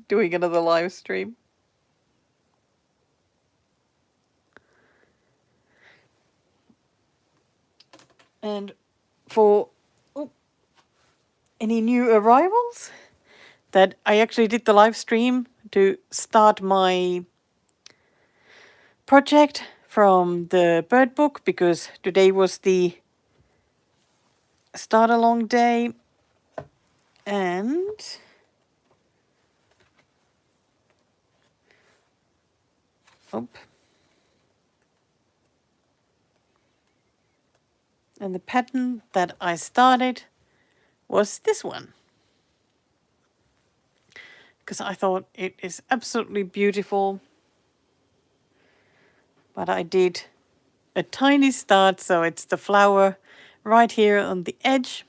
doing another live stream. And for any new arrivals, that I actually did the live stream to start my project from the bird book, because today was the start along day. And and the pattern that I started was this one, because I thought it is absolutely beautiful. But I did a tiny start, so it's the flower right here on the edge.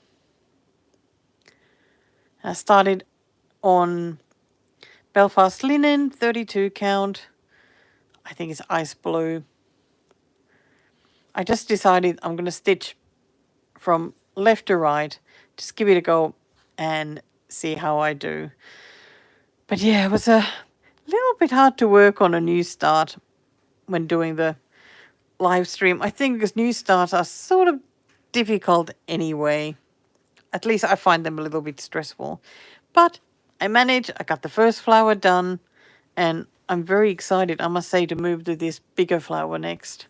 I started on Belfast linen, 32 count. I think it's ice blue. I just decided I'm going to stitch from left to right, just give it a go and see how I do. But yeah, it was a little bit hard to work on a new start when doing the live stream. I think because new starts are sort of difficult anyway. At least I find them a little bit stressful. But I managed. I got the first flower done, and I'm very excited, I must say, to move to this bigger flower next.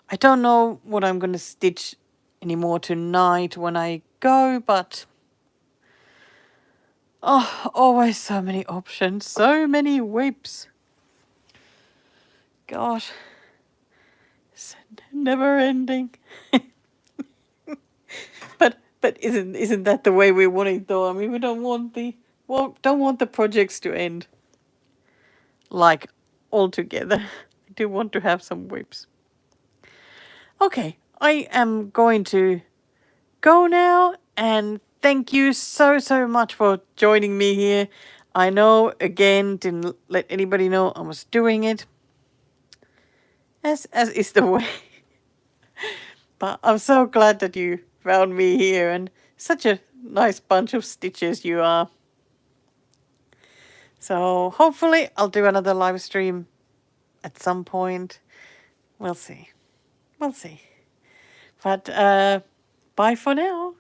I don't know what I'm going to stitch anymore tonight when I go, but oh, always so many options, so many whips. God, it's never ending. But isn't that the way we want it though? I mean, we don't want the projects to end like altogether. I do want to have some whips. Okay, I am going to go now, and thank you so much for joining me here. I know, again, didn't let anybody know I was doing it, as is the way. But I'm so glad that you found me here, and such a nice bunch of stitches you are. So hopefully I'll do another live stream at some point. We'll see. But bye for now.